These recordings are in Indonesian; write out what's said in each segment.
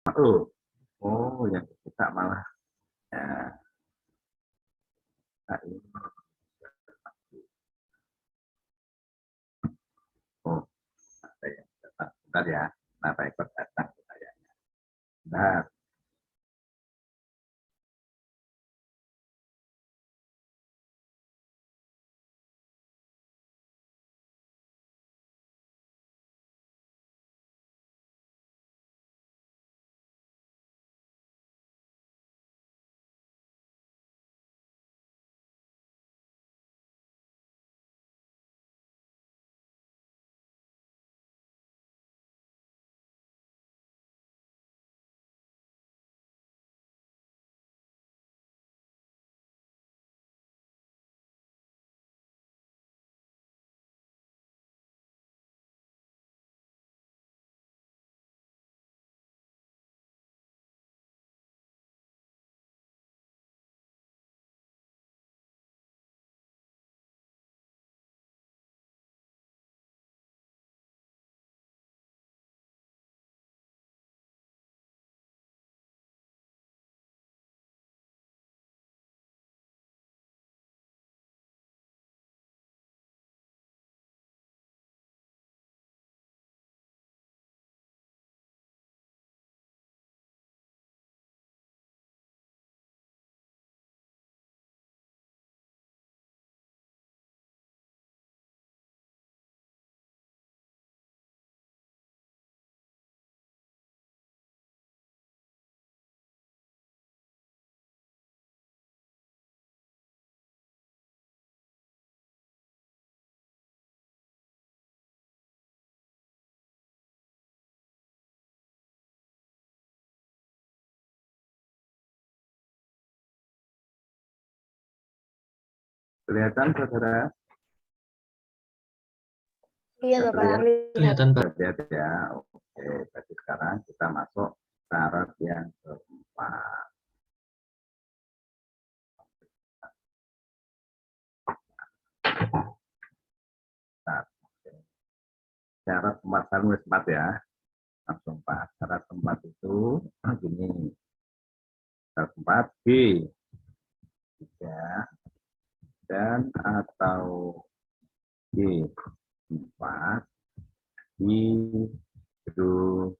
Oh, yang kita malah ya, nah ini. Oh, ada yang datang. Bentar ya. Kenapa ikut datang kayaknya? Bentar. Kelihatan, saudara? Iya, Bapak. Kelihatan, Pak. Lihat ya. Oke, berarti sekarang kita masuk syarat yang keempat. Nah, syarat keempat, keempat ya. Langsung Pak. Syarat keempat itu gini. Syarat keempat B. 3 dan atau B 4 hidrolisis.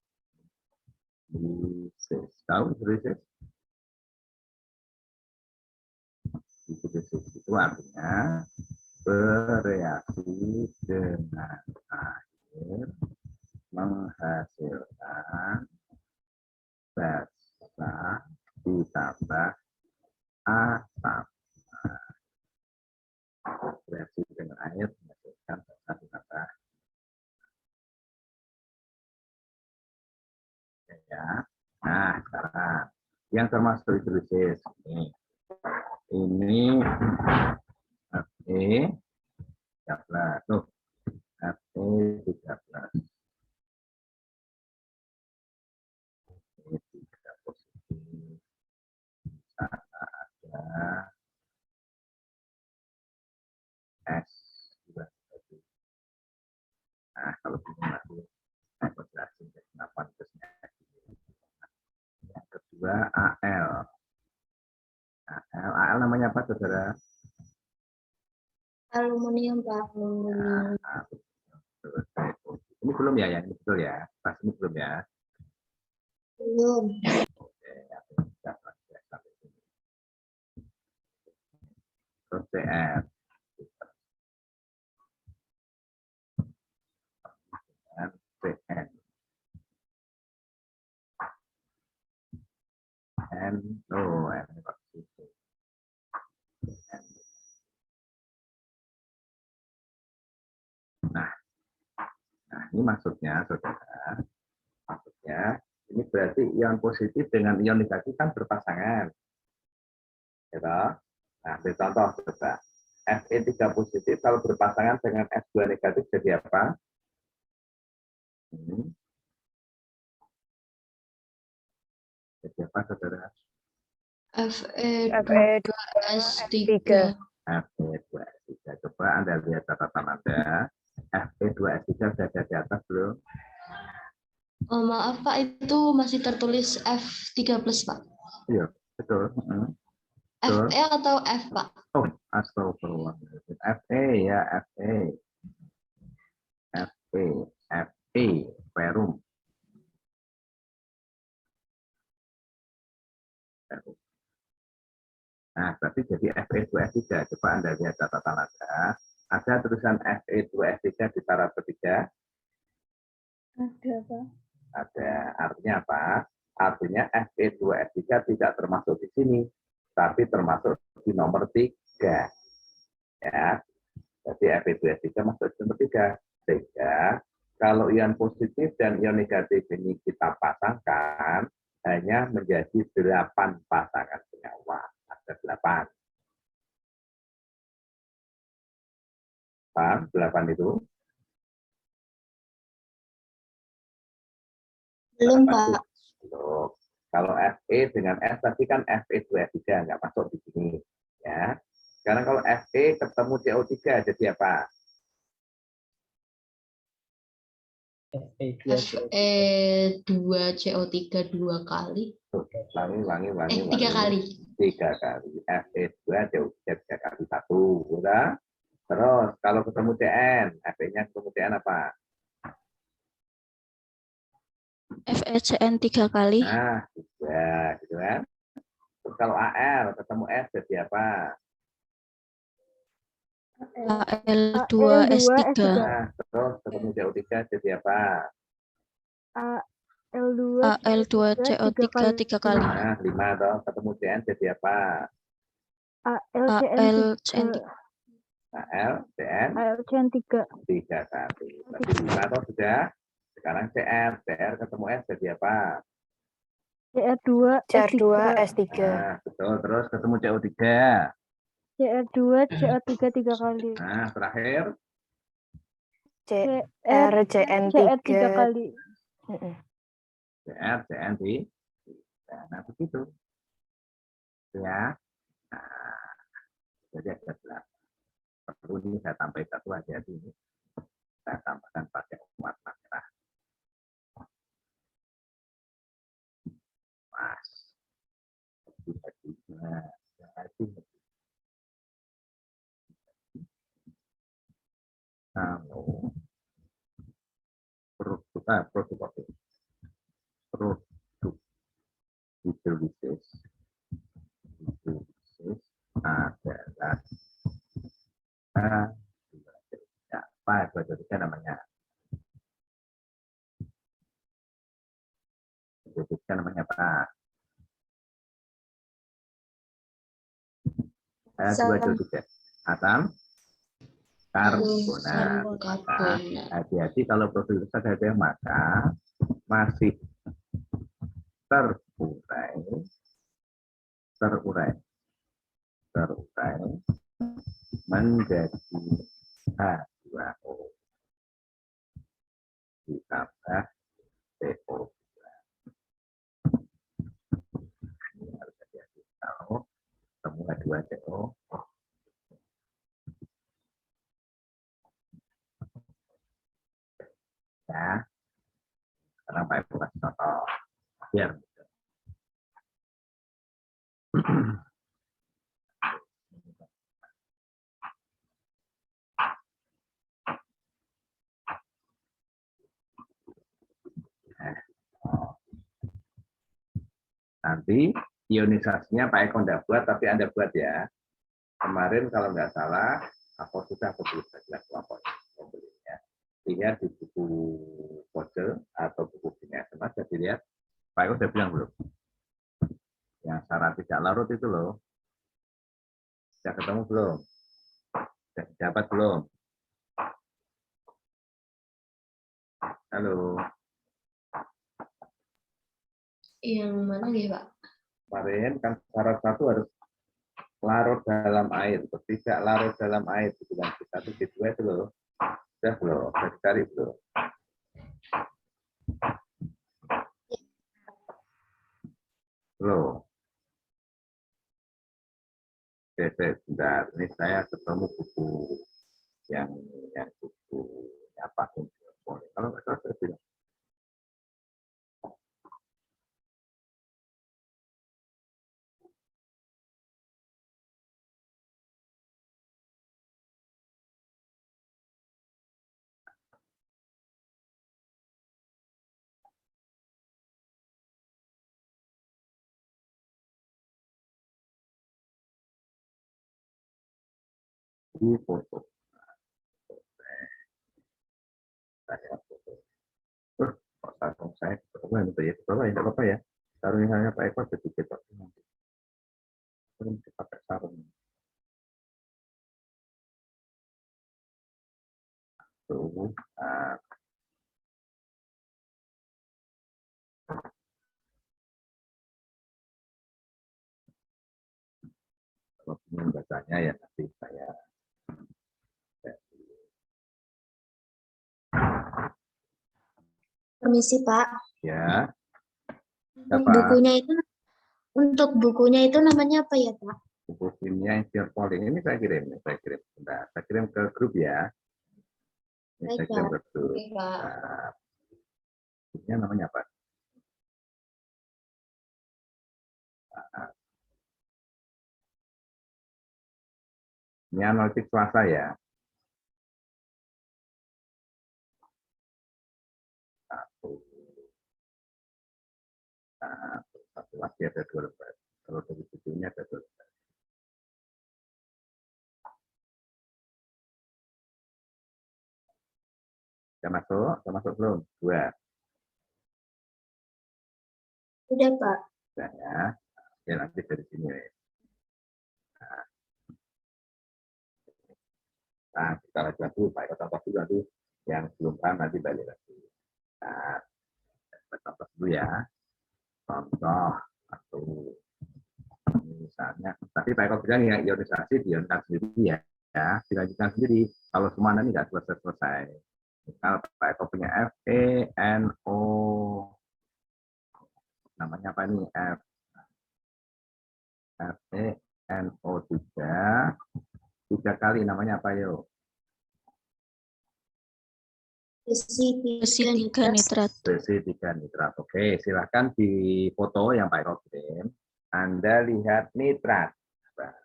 Tahu hidrolisis? Hidrolisis itu artinya bereaksi dengan air menghasilkan basa ditambah asam. Bereaksi dengan air menghasilkan basa ditambah ya. Nah, sekarang yang termasuk hidrolisis ini Fe 13 tuh, Fe 13 ini tidak positif, ada S juga. Nah, kalau ini nanti saya jelasin kenapa terusnya. Yang kedua Al. Al namanya apa, saudara? Aluminium, Pak. Aluminium. Nah, ini belum ya, yang ini betul ya? Pas ini belum ya? Belum. Oke, terus CR. Dan CN. N, oh, N itu. Nah, ini maksudnya, saudara. Maksudnya, ini berarti ion positif dengan ion negatif kan berpasangan. Gitu. Nah, ambil contoh, saudara. Fe3 positif kalau berpasangan dengan S2 negatif jadi apa? Jadi apa, saudara? Fe2S3. Fe2S3. Coba Anda lihat catatan Anda. Fe2S3 sudah ada di atas belum? Oh, maaf Pak, itu masih tertulis F3+, Pak. Iya, betul. Betul. FE atau F, Pak? Oh, astagfirullah. FE ya, FE. FE. FE. Perum. Nah, berarti jadi FE2 F3. Coba Anda lihat catatan Anda. Ada tulisan FE2 F3 di taraf ketiga. Ada, Pak. Ada. Artinya apa? Artinya FE2 F3 tidak termasuk di sini, tapi termasuk di nomor 3. Ya. Jadi FE2 F3 masuk di nomor 3. Sehingga kalau ion positif dan ion negatif ini kita pasangkan, hanya menjadi 8 pasangan senyawa. Ada 8. Paham? 8 itu? Belum, Pak. Belum. Kalau Fe dengan S tadi kan Fe2F3 nggak masuk di sini. Ya. Sekarang kalau Fe ketemu CO3 jadi apa? Fe2CO3 2 kali. Wangi. 3 kali. 3 kali. Fe2 CO3 3 kali 1. Udah? Terus kalau ketemu Cn, Fe-nya ketemu Cn apa? FeCN 3 kali. Nah, 3, gitu kan? Terus kalau Al ketemu S jadi apa? Al2S3. Nah, terus ketemu CO3 jadi apa? Al2CO3 3 kali. Nah, 5 toh ketemu Cn jadi apa? AlCN Al, Cn 3 kali. Berarti 5 toh sudah. Sekarang Cr ketemu S jadi apa? CR2S3. Nah, betul. Terus ketemu CO3. CR2CO3 3 kali. Nah, terakhir CRCN3 kali. Cn di. Nah, begitu. Ya. Nah, jadi ada 8. Perlu ini saya tambah satu aja ini. Saya tambahkan pakai warna merah. Mas. Kalau produk hidrolisis adalah apa itu namanya? Hidrolisis namanya apa? H2CO3. Asam karbonat. Hati-hati kalau produk ada maka masih terurai menjadi H2O ditambah CO. Ini harus hati-hati kalau ketemu H2CO. Ya, sekarang Pak Ibu kasih contoh biar nanti ionisasinya Pak Eko enggak buat, tapi Anda buat ya. Kemarin kalau nggak salah, aku sudah tulis bagian kelompoknya pembelinya. Lihat di buku kode atau buku kimia SMA, jadi lihat. Pak Eko sudah bilang belum? Yang syarat tidak larut itu loh. Sudah ketemu belum? Sudah dapat belum? Halo. Yang mana ya, Pak? Kemarin kan syarat 1 harus larut dalam air, tidak larut dalam air. Bilang kita itu G2 itu loh. Sudah belum? Sudah dicari belum? Belum. Oke, sebentar. Ini saya ketemu buku yang buku apa? Kalau nggak salah saya bilang foto. Saya foto. Kok sarung saya ke bawah itu ya, ke bawah ya, nggak apa-apa ya. Sarungnya hanya Pak Eko sedikit kok. Belum dipakai sarung. Tuh, kalau ingin bacanya ya nanti saya Permisi, Pak. ya. Untuk bukunya itu namanya apa ya, Pak? Buku kimia insert polling ini saya kirim. Bentar, saya kirim ke grup ya. Ini saya kirim ke grup. Oke, Pak. Nah, bukunya namanya apa? Ini analitik Selasa ya. Satu lagi ada 2 lembar. Kalau dari bukunya ada 2 lembar. Sudah masuk belum? 2. Udah, Pak. Sudah ya. Ya nanti dari sini. Nah, kita lanjut dulu. Pak Eko contoh dulu nanti yang belum paham nanti balik lagi. Nah, kita contoh dulu ya. Contoh atau misalnya, tapi Pak Eko bilang ya ionisasi diionkan sendiri ya, dilanjutkan sendiri. Kalau semua nanti nggak selesai. Misal Pak Eko punya FeNO, namanya apa nih? FeNO3, 3 kali namanya apa yuk? Besi Besi 3 nitrat. Besi 3 nitrat. Oke, silahkan di foto yang Pak Eko kirim. Anda lihat nitrat. Nah,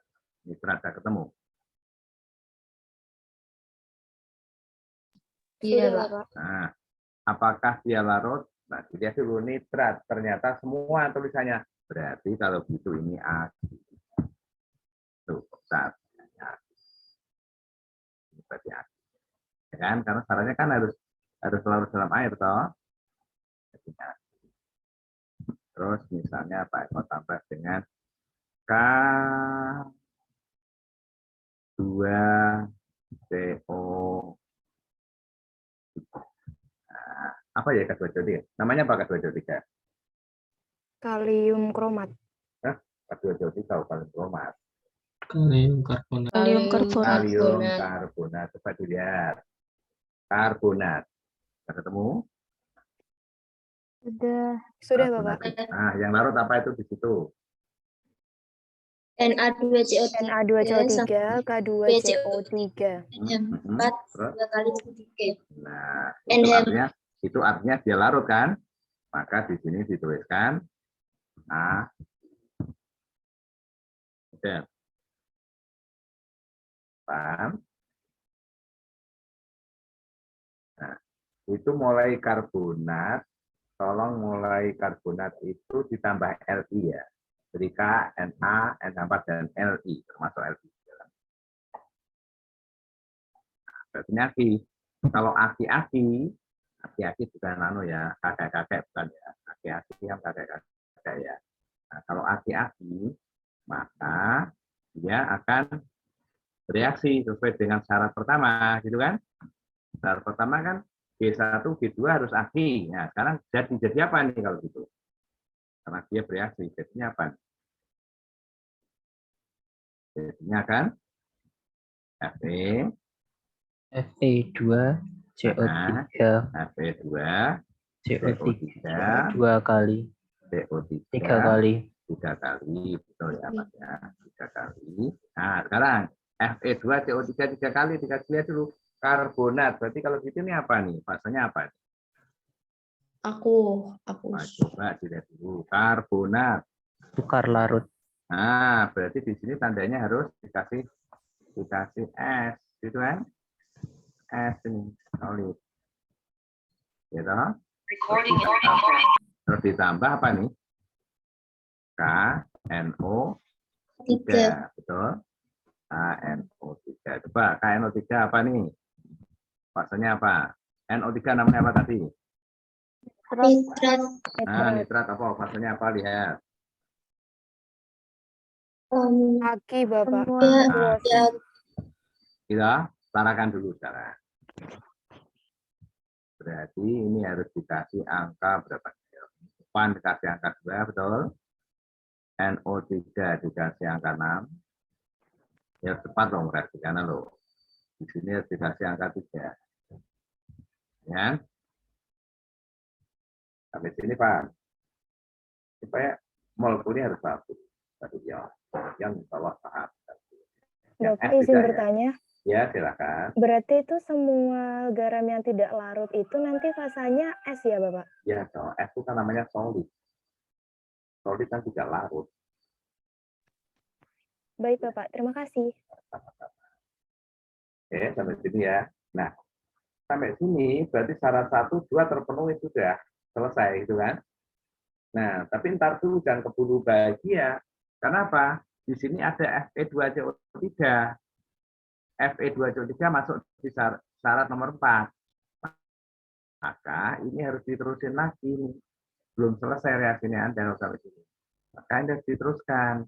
nitrat saya ketemu. Iya, Pak. Nah, apakah dia larut? Nah, dilihat dulu nitrat. Ternyata semua tulisannya. Berarti kalau gitu ini aki. Tuh, saat ini berarti aki. Ya kan? Karena syaratnya kan harus larut dalam air, toh. Terus misalnya Pak Eko tambah dengan K2CO. Nah, apa ya K2CO3? Namanya apa K2CO3? Kalium kromat. K2CO3 atau kalium kromat? Kalium karbonat. Kalium karbonat. Kalium karbonat. Coba dilihat. Karbonat. Sudah ketemu? Sudah, Karbonat. Bapak. Nah, yang larut apa itu di situ? Na2CO3. Na2CO3, K2CO3. 4 2 kali 3. Nah, NH. itu artinya dia larut kan? Maka di sini dituliskan A. Oke. Paham? Nah, itu mulai karbonat, tolong mulai karbonat itu ditambah Li ya. Jadi K, Na, NH4, dan Li, termasuk Li. Berarti aki. Kalau aki-aki bukan ya, kakek-kakek bukan ya. Aki-aki yang kakek-kakek ya. Nah, kalau aki-aki, maka dia akan bereaksi sesuai dengan syarat pertama, gitu kan? Syarat pertama kan G1, G2 harus aki. Nah, sekarang jadi apa nih kalau gitu? Karena dia bereaksi, jadinya apa? Jadinya kan Fe2 CO3 Fe2 CO3 2 kali CO3 3 kali 3 kali, betul ya Pak ya, 3 kali. Nah, sekarang Fe2 CO3 3 kali, dikasih dulu karbonat. Berarti kalau gitu ini apa nih? Fasenya apa? Aku. Nah, coba dilihat dulu. Karbonat. tukar larut. Nah, berarti di sini tandanya harus dikasih S, gitu kan? S ini, solid. Gitu. Terus ditambah apa nih? KNO3, betul? KNO3. Coba KNO3 apa nih? Fasenya apa? NO3 namanya apa tadi? Nitrat. Nah, nitrat apa? Fasenya apa? Lihat. Aki, Bapak. Nah, Ya, kita setarakan dulu sekarang. Berarti ini harus dikasih angka berapa? Depan dikasih angka 2, betul? NO3 dikasih angka 6. Ya cepat dong berarti, karena lo di sini harus dikasih angka 3. Ya. Sampai sini Pak. Supaya molekulnya harus bagus. Tadi yang bawah tahap. Bapak izin bertanya. Ya, silakan. Berarti itu semua garam yang tidak larut itu nanti fasanya es ya, Bapak? Ya, so, es itu kan namanya solid. Solid kan tidak larut. Baik, Bapak. Terima kasih. Oke, sampai sini ya. Nah, sampai sini berarti syarat 1, 2 terpenuhi sudah. Selesai, gitu kan? Nah, tapi ntar dulu jangan keburu bahagia. Kenapa? Di sini ada Fe2CO3. Fe2CO3 masuk di syarat nomor 4. Maka ini harus diterusin lagi nih. Belum selesai reaksinya Anda sampai sini. Maka Anda harus diteruskan.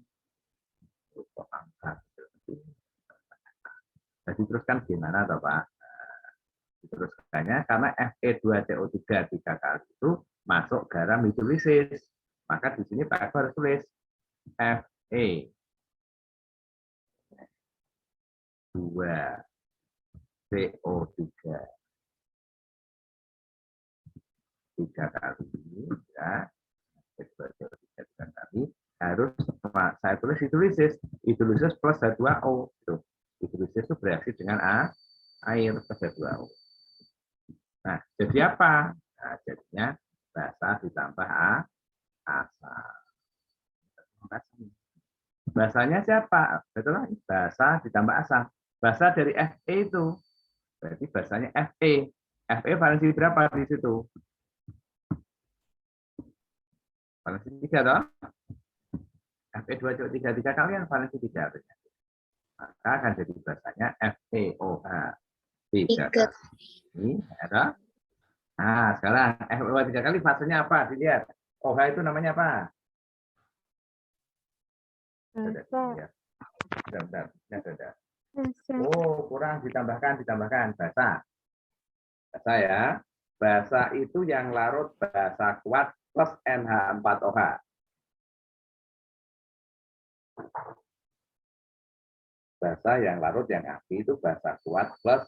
Nah, diteruskan gimana toh Pak? Diteruskannya karena Fe2CO3 3 kali itu masuk garam hidrolisis. Maka di sini Pak harus tulis Fe 2 CO3 3 kali ya. F2CO3 3 kali harus saya tulis hidrolisis plus H2O itu. Hidrolisis itu bereaksi dengan air plus H2O. Nah, jadi apa? Nah, jadinya basa ditambah asam. Basanya siapa? Betul, basa ditambah asam. Basa dari Fe itu. Berarti basanya Fe. Fe valensi berapa di situ? Valensi 3 toh? Fe2CO3 3 kalian valensi 3 artinya. Maka akan jadi basanya FeOH 3 kali. Ya, nah, sekarang FeOH 3 kali fasenya apa? Dilihat. OH itu namanya apa? Bentar. Oh, kurang ditambahkan basa. Basa ya. Basa itu yang larut basa kuat plus NH4OH. Basa yang larut yang api itu basa kuat plus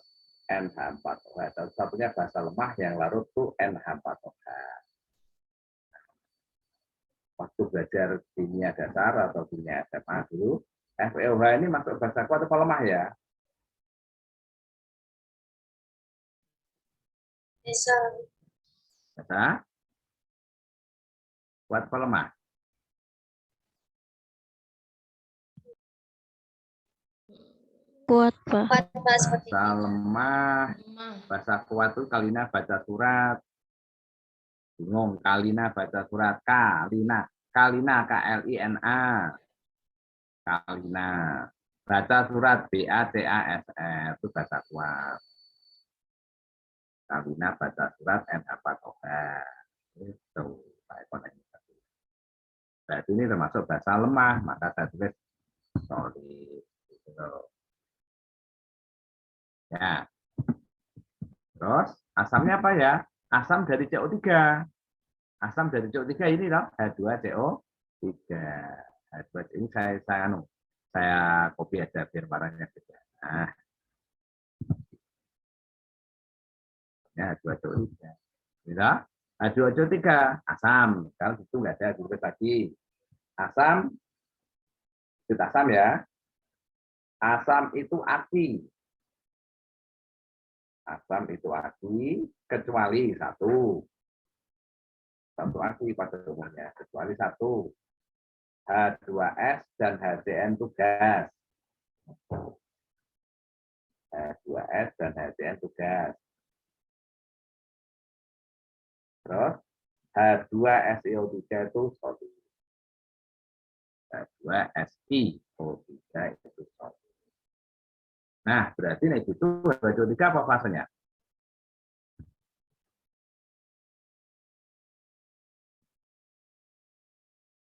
NH4OH. Satu-satunya basa lemah yang larut itu NH4OH. Waktu belajar kimia dasar atau kimia SMA dulu, FeOH ini masuk basa kuat atau lemah ya? Basa? Kuat atau lemah? Kuat, Pak. Basa lemah, basa kuat itu Kalina baca surat. Bingung, Kalina baca surat. Kalina KLINA. Kalina. Baca surat BACASR itu basa kuat. Kalina baca surat NH4OH. Itu berarti ini termasuk basa lemah, maka saya tulis solid. Ya. Terus asamnya apa ya? Asam dari CO3. Asam dari CO3 ini loh, H2CO3. H2 ini saya copy aja biar warnanya beda. Nah. Ya, H2CO3. Gitu? H2CO3 asam. Kalau itu nggak ada tulis lagi. Asam ya. Asam itu aki. Asam itu aki kecuali satu aki pada umumnya, kecuali satu H2S dan HCN itu gas. H2S dan HCN itu gas. Terus H2SiO3 itu solid. H2SiO3 itu solid. Nah, berarti nek itu H2O3 apa fasenya?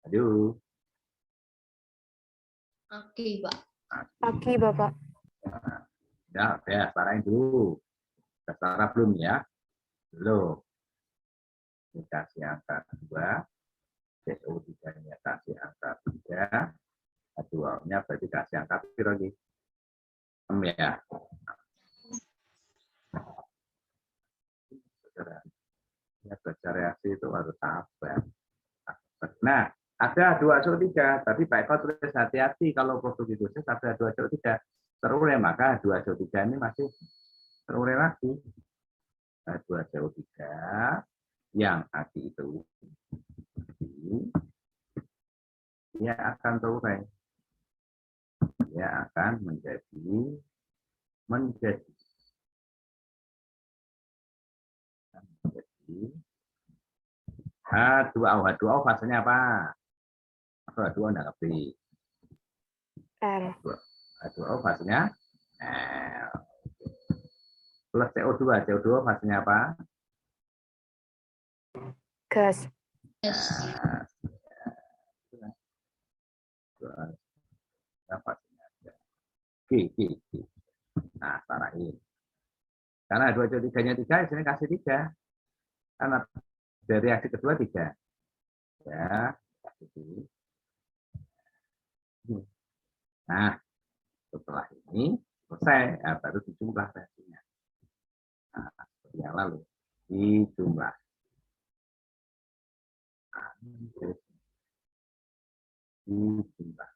Aduh. Oke, Pak. Aki, Bapak. Ya, sarain dulu. Sudah sarah belum ya? Belum. Ini kasih angka 2. CO3-nya kasih angka 3. H2O-nya berarti kasih angka berapa lagi? 6 ya. Ya, baca reaksi itu harus sabar. Nah, ada H2SO3, tapi Pak Eko tulis hati-hati kalau produk hidrosis ada H2SO3 terurai, maka H2SO3 ini masih terurai lagi. H2SO3 yang aki itu dia akan terurai. Dia akan menjadi H2O. H2O fasenya apa? H2O enggak ngerti. R. H2O fasenya L. Plus CO2. CO2 fasenya apa? Gas. Yes. Nah, sarahin. Karena H2CO3-nya 3, sini kasih 3. Karena dari reaksi kedua 3. Ya, kasih. Nah, setelah ini selesai, ya, baru dijumlah reaksinya. Nah, seperti yang lalu. Dijumlah. Dijumlah.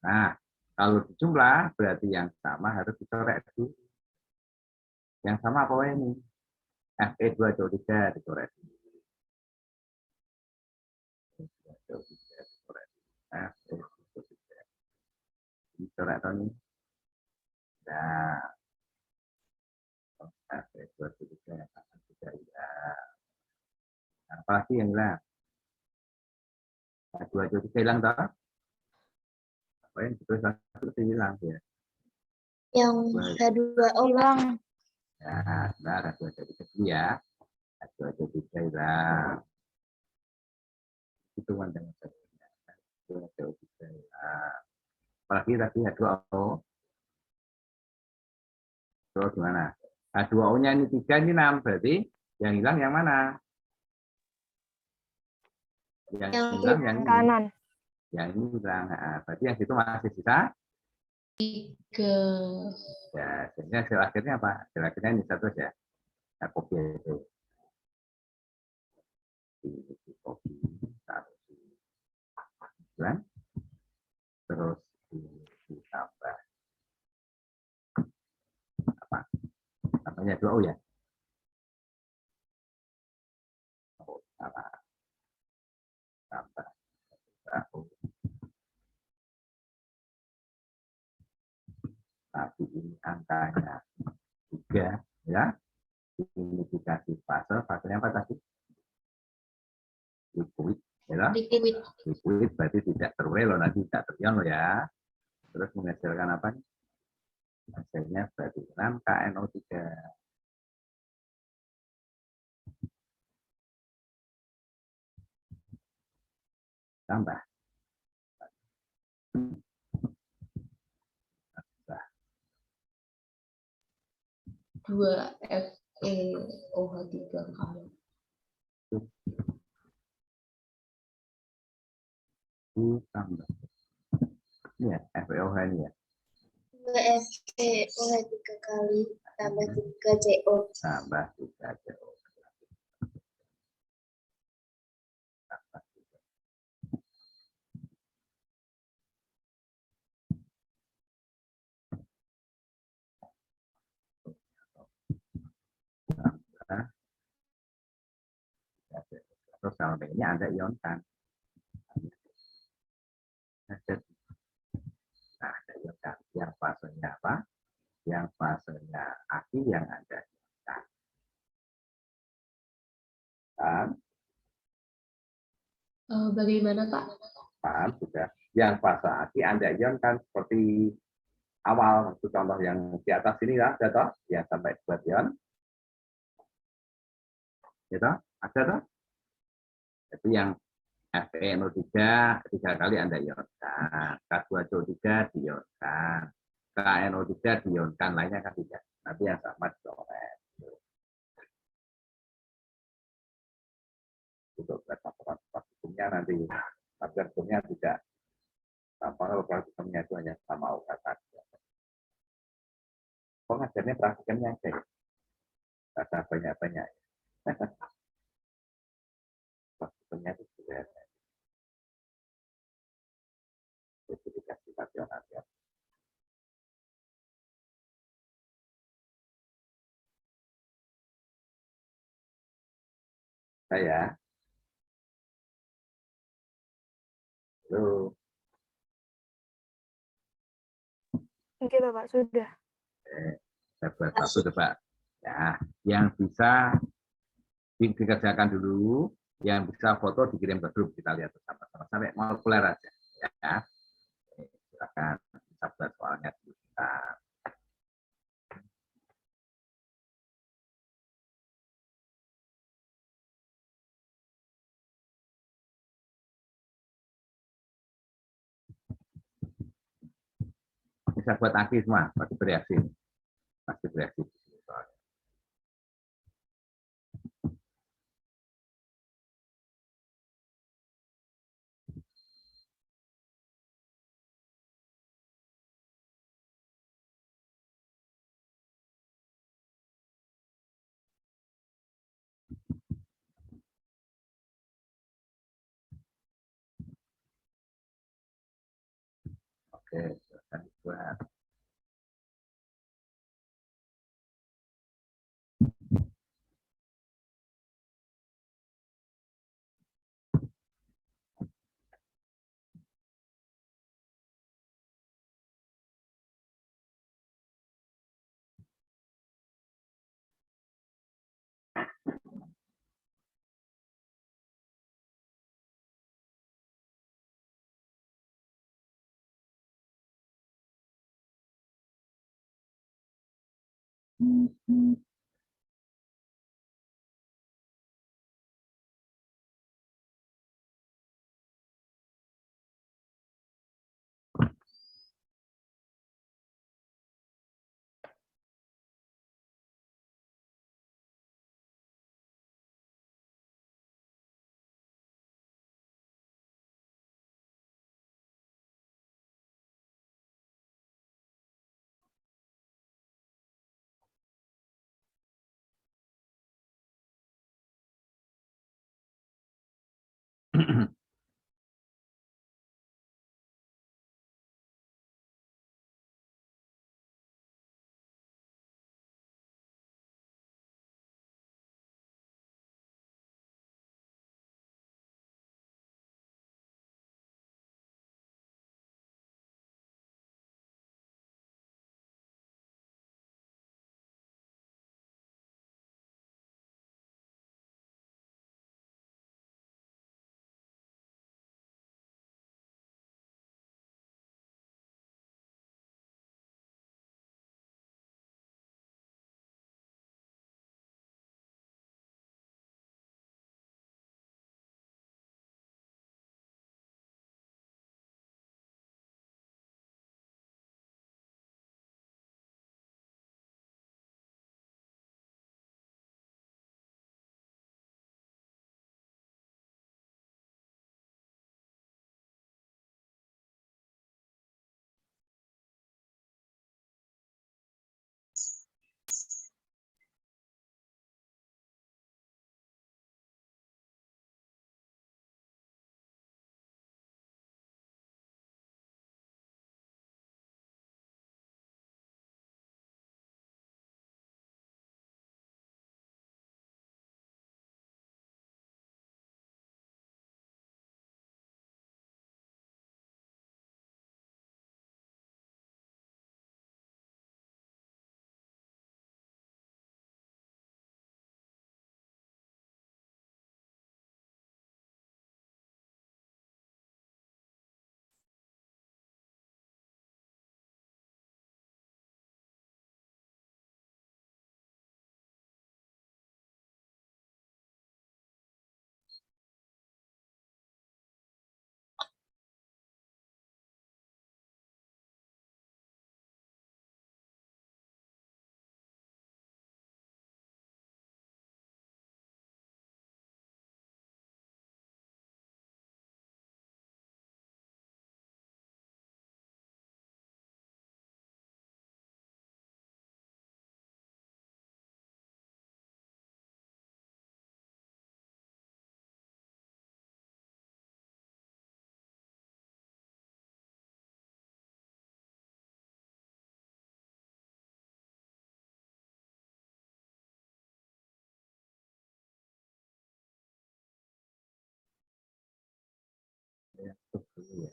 Nah, kalau dijumlah berarti yang sama harus dicoret dulu. Yang sama apa ini? Fe2CO3 dicoret. Dicoret ini. Nah, Fe2CO3 yang akan kita hilang. Apalagi yang hilang? H2CO3 hilang toh? Apa yang itu hilang ya? Yang H2O Hilang. Ya, benar, H2CO3 ya. H2CO3 hilang. Itu dengan H2CO3 hilang. Apalagi tadi H2O. Terus gimana? H2O-nya ini 3, ini 6. Berarti yang hilang yang mana? Yang hilang yang ini. Kanan. Yang ini hilang. Nah, berarti yang itu masih sisa? 3. Ya, sehingga hasil akhirnya apa? Hasil akhirnya ini satu ya. Nah, kopi itu. Kopi. Terus ditambah apa? Namanya 2O ya? Oh, salah. Tambah 2O. Tapi ini angkanya 3 ya. Ini dikasih fase, fasenya apa tadi? Liquid, ya. Liquid berarti tidak terurai loh, nanti tidak terion loh ya. Terus menghasilkan apa? Hasilnya berarti 6 KNO3. Tambah. 2 FeOH3 kali. Tambah. Ini ya, FeOH ini ya. 2 FeOH3 kali tambah 3 CO. Tambah 3 CO. Terus kalau ini ada ionkan. Nah, ada ionkan. Yang fasenya apa? Yang fasenya aki yang ada ionkan. Dan Bagaimana, Pak? Paham sudah. Yang fase aki Anda ionkan seperti awal, itu contoh yang di atas ini ya, ada toh? Yang sampai 2 ion. Gitu? Ada toh? Itu yang FeNO3 3 kali Anda ionkan, K2CO3 diionkan, KNO3 diionkan, lainnya kan tidak. Nanti yang sama dicoret. Untuk hukumnya nanti, hukumnya tidak kalau hukumnya itu hanya sama kata. Pengajarnya praktikannya aja ya. Kata banyak-banyak. Hukumnya itu sudah spesifikasi nasional ya. Saya, halo, Oke, Bapak, sudah. saya buat satu coba. Ya, yang bisa dikerjakan dulu, yang bisa foto dikirim ke grup, kita lihat bersama-sama sampai molekuler aja. Ya, silakan bisa buat soalnya dulu. Bisa buat aki semua, pasti bereaksi. Pasti bereaksi. Oke, silakan buat. Saya tutup dulu ya.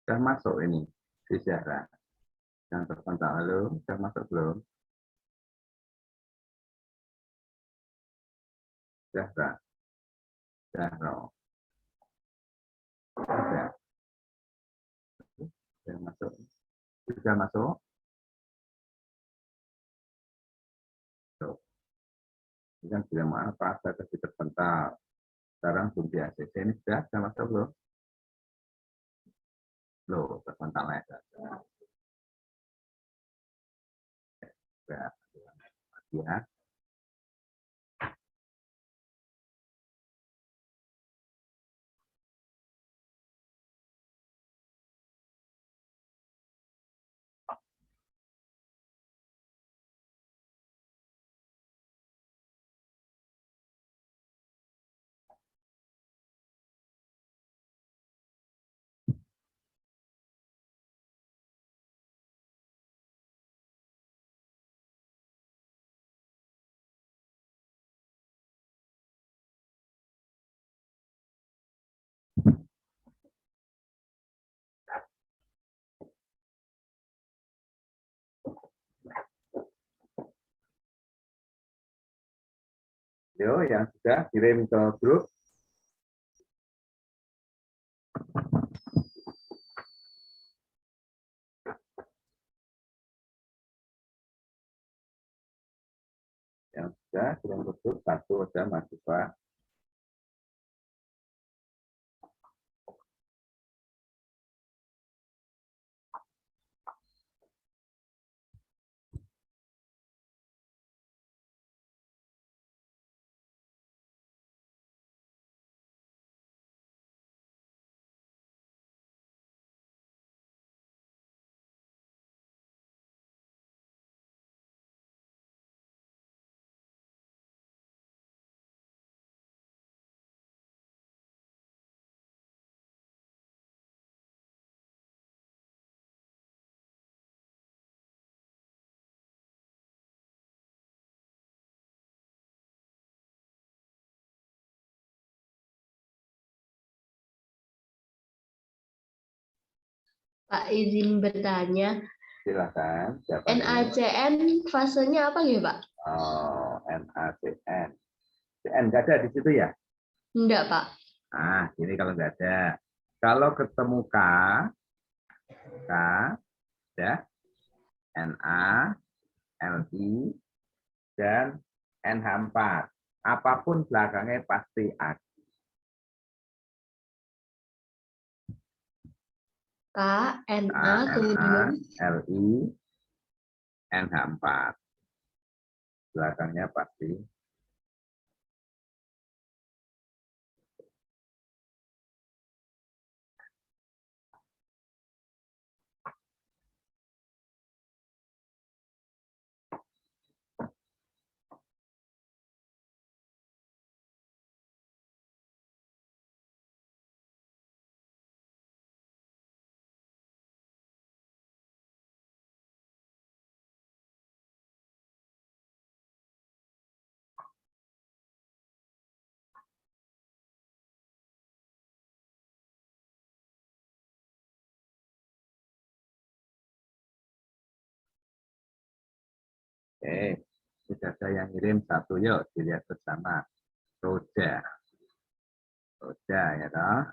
Sudah masuk ini sejarah yang terpental. Halo, sudah masuk belum? Sudah. Sudah. Sudah masuk. Sudah masuk. Tuh. Ini kan sudah apa? Saya tadi terpental. Sekarang bumbu ACC ini sudah masuk belum? Loh, terpental aja. Sudah. Ya. Yo, yang sudah kirim ke grup. Yang sudah kirim ke grup, satu ada mahasiswa. Pak, izin bertanya, Silakan. Siapa dulu? NaCN fasenya apa ya, Pak? Oh, NaCN. CN nggak ada di situ ya? Enggak, Pak. Ah, ini kalau nggak ada. Kalau ketemu K, ya, Na, Li, dan NH4. Apapun belakangnya pasti ada. K, Na, kemudian Li, NH4. Belakangnya pasti. Oke, sudah ada yang kirim satu, yuk dilihat bersama. Roja ya toh.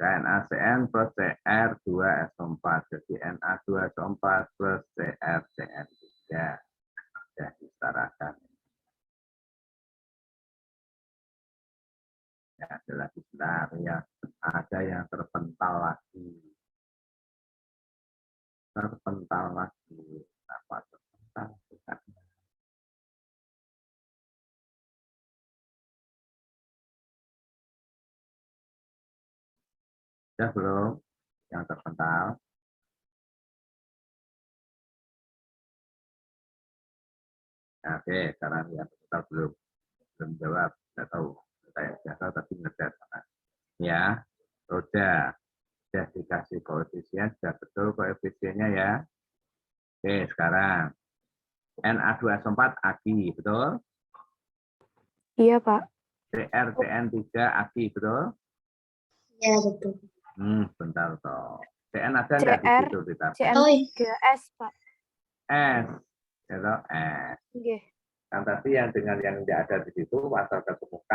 NaCN plus Cr2SO4. Jadi Na2SO4 plus CrCN3. Ya, disetarakan. Ya, ada lagi sebentar ya. Ada yang terpental lagi. Apa terpental? Bukan. Sudah belum? Yang terpental. Oke, sekarang yang terpental belum jawab. Tidak tahu. Saya biasa tapi ngedet. Ya, sudah dikasih koefisien, sudah betul koefisiennya ya. Oke, sekarang Na2SO4 Agi, betul? Iya, Pak. CrCN3 Agi, betul? Ya, betul. Bentar toh. CN ada enggak di CR, situ di tabel? Oh, iya. CN3S, Pak. S, ya toh, S. Nggih. Kan tadi yang dengan yang tidak ada di situ, asal ketemu K,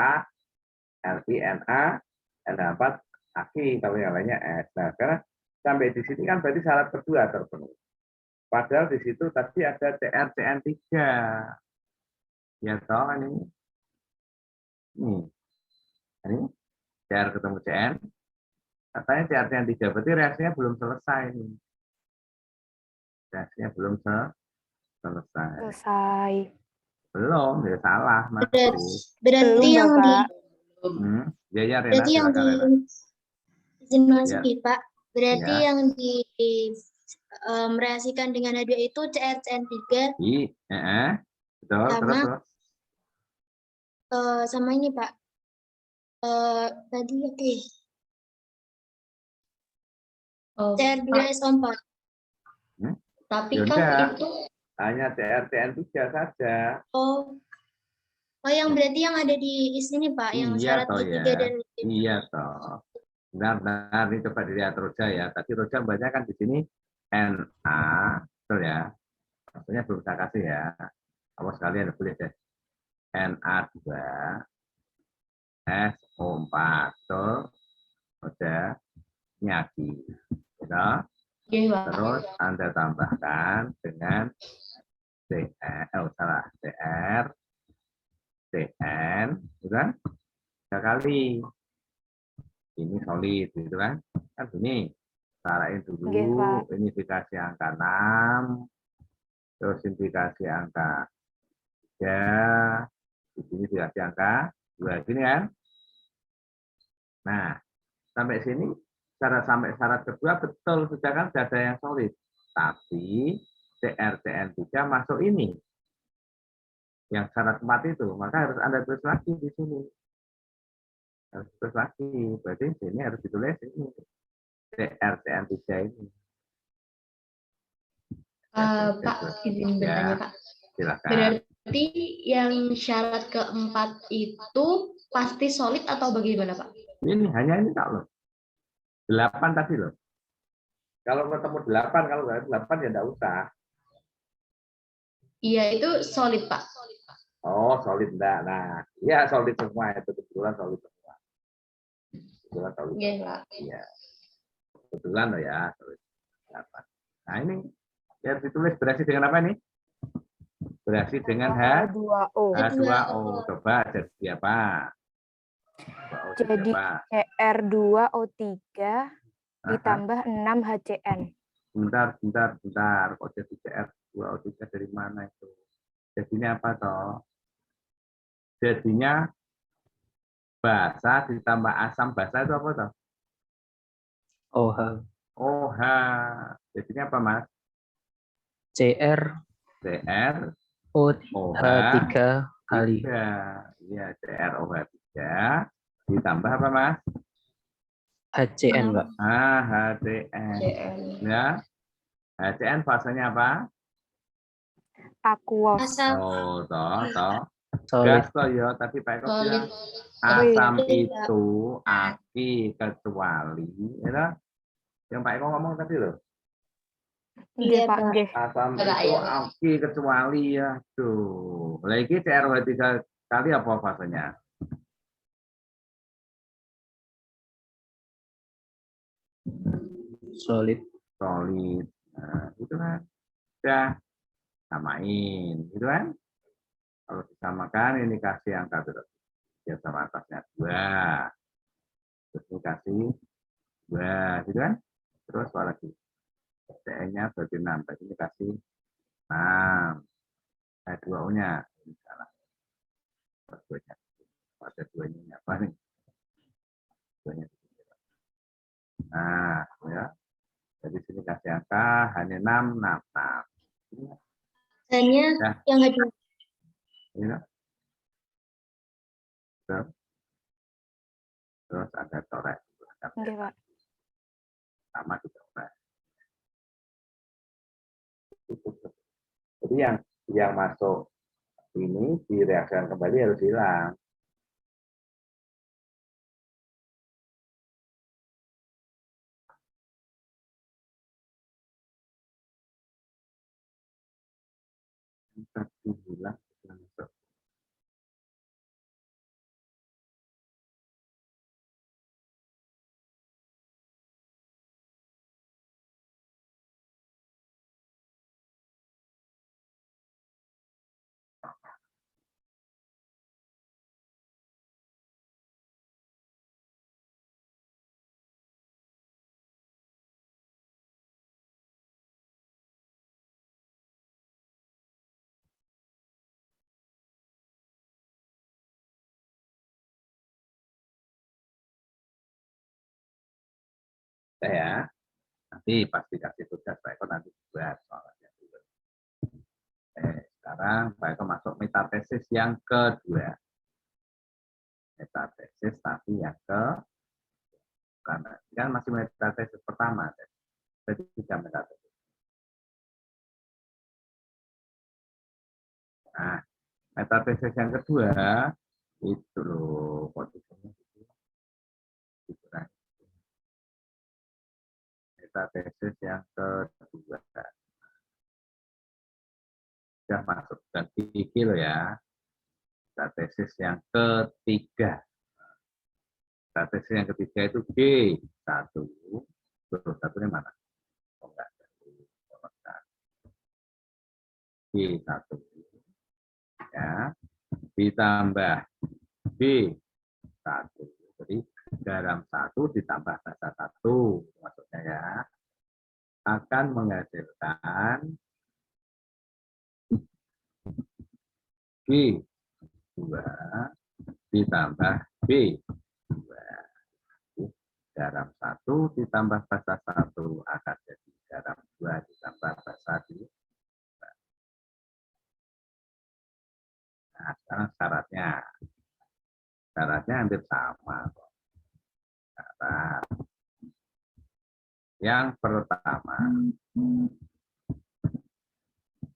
LI, NA, NH4, Agi, kalau yang lainnya S. Nah, sekarang sampai di sini kan berarti syarat kedua terpenuhi. Padahal di situ tadi ada CrCN3. Ya toh, ini. Ini CR ketemu CN. Katanya CrCN3, berarti reaksinya belum selesai. Nih. Reaksinya belum selesai. Selesai. Belum, ya salah. Masih. Berarti Belum, yang di Bapak. Ya, Rena, berarti yang silakan, di Rena. izin masuk Ya. nih, Pak. Berarti Ya. yang di mereaksikan dengan H2 itu CrCN3 Betul, sama terus. sama ini, Pak. Tadi oke. CR2SO4. Tapi Ya kan udah. itu Hanya CrCN3 saja. oh yang berarti yang ada di sini, Pak, yang Iya syarat toh ketiga ya. dan Iya toh. Benar, ini coba dilihat Roja ya. Tadi Roja banyak kan di sini Na, betul ya. Maksudnya belum saya kasih ya. Awas sekalian boleh deh. Na2, SO4, betul. Roja, nyaki. Ya. Terus Anda tambahkan dengan CR, CN, gitu kan? 3 kali. Ini solid, gitu kan? Kan ini. Tarain Nggih, Pak. dulu, ini dikasih angka 6, terus ini dikasih angka 3, di sini dikasih angka 2, gini kan? Nah, sampai sini, sampai syarat kedua betul, sudah kan sudah ada yang solid. Tapi CrCN3 masuk ini. Yang syarat 4 itu, maka harus Anda tulis lagi di sini. Harus tulis lagi, berarti sini harus ditulis ini. CrCN3 ini. Pak, izin bertanya, Pak. Silakan. Berarti yang syarat keempat itu pasti solid atau bagaimana, Pak? Ini hanya ini tak loh. 8 tadi loh. Kalau ketemu 8, kalau nggak 8 ya nggak usah. Iya, itu solid, Pak. Oh, solid enggak. Nah, ya solid semua itu kebetulan solid semua. Kebetulan solid. Iya, Pak. Iya. Kebetulan loh ya, solid 8. Nah, ini ya ditulis bereaksi dengan apa nih? Bereaksi dengan H2O. H2O. Coba jadi apa? H2O Jadi apa? CR2O3 ditambah 6 HCN. Bentar. Kok jadi CR2O3 dari mana itu? Jadinya apa toh? Jadinya basa ditambah asam basa itu apa toh? OH. OH. Jadinya apa, Mas? CR CR OH 3 kali. Iya, CrOH 3 ditambah apa, Mas? HCN, Pak. HCN. Ya. HCN fasenya apa? Aquos. asam Toh. Solid. Gas toh ya, tapi Pak Eko bilang solid. asam Solid. itu aki kecuali, ya. Yang Pak Eko ngomong tadi loh. Nggih, Pak. Nggih. Asam itu aki kecuali ya. Tuh. Lagi CrOH 3 kali apa fasenya? Solid. Nah, itu kan. Udah samain, gitu kan? Kalau disamakan ini kasih angka berapa? Ya sama atasnya 2. Terus ini kasih 2, gitu kan? Terus apa lagi? CN-nya berarti 6. Berarti ini kasih 6. H2O-nya. Ini salah. H2-nya. Ada 2-nya apa nih? 2-nya. Nah, ya. Jadi sini kasih angka hanya 6. Hanya Ya. yang H2. Ya. Terus ada coret. Nggih, Pak. Sama juga. Jadi yang masuk ini direaksikan kembali harus hilang. Satu hilang, masuk. Ya, nanti pasti kasih tugas Pak Eko nanti buat soalnya dulu. Sekarang Pak Eko masuk metatesis yang kedua. Metatesis tapi yang karena kan masih metatesis pertama. Jadi tiga metatesis. Nah, metatesis yang kedua itu loh posisinya itu. Metatesis yang kedua sudah masuk dan tinggi loh ya. Metatesis yang ketiga. Metatesis yang ketiga itu G1. Tuh, satunya mana? Oh, enggak. G1 ya ditambah B1. Jadi garam 1 ditambah basa 1 maksudnya ya akan menghasilkan G2 ditambah B2. Garam 1 ditambah basa 1 akan jadi garam 2 ditambah basa 2. Nah, sekarang syaratnya hampir sama. Syarat yang pertama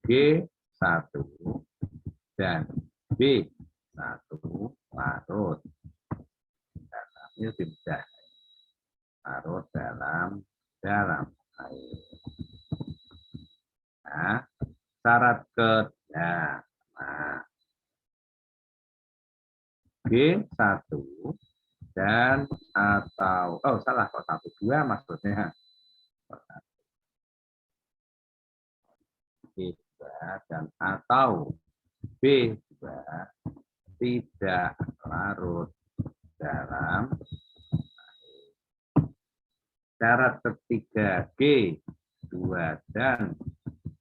G1 dan B1 larut dalamnya tidak larut dalam air. Nah, syarat kedua, G1 dan atau salah kok 1 2 maksudnya G2 dan atau B2 tidak larut dalam air. Syarat ketiga G2 dan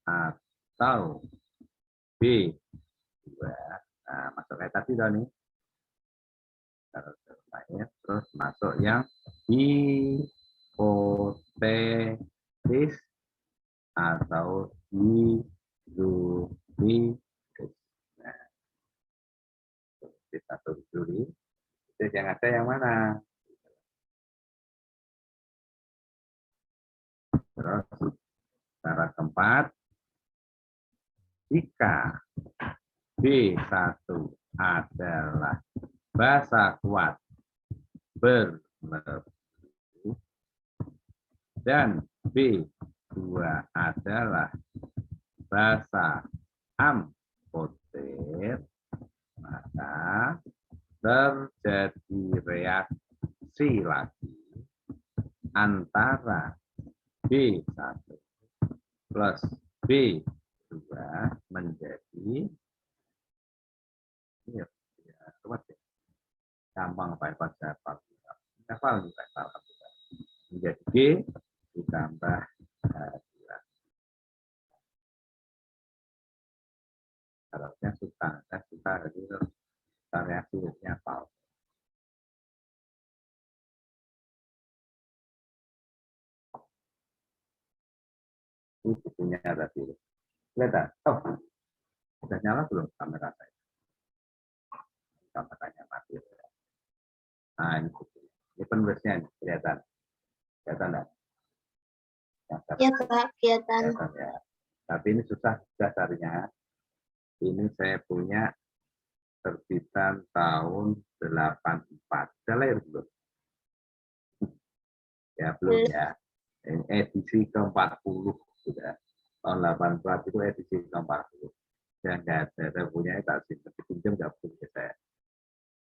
atau B2. Nah, masuk kayak tadi loh nih. Terus masuk yang hipotesis atau hidrolisis. Nah, kita telusuri. Itu yang ada yang mana? Terus syarat keempat, jika B1 adalah basa kuat berlebihan dan B2 adalah basa amfoter, maka terjadi reaksi lagi antara B1 plus B2 menjadi gampang Pak menjadi G ditambah H2. Harusnya suka jadi reaksinya apa? Ini bukunya tadi. Lihat, udah nyala belum kamera saya? Kameranya mati. Nah, ini bukunya. Ini penulisnya kelihatan enggak? Ya Kak, kelihatan. Ya. Tapi ini susah dasarnya. Ini saya punya terbitan tahun 84. Sudah lahir belum? Ya belum ya. Ini edisi ke-40 sudah. Tahun 84 itu edisi ke-40. Yang nggak ada, saya punya tak simpan, dipinjam nggak punya saya.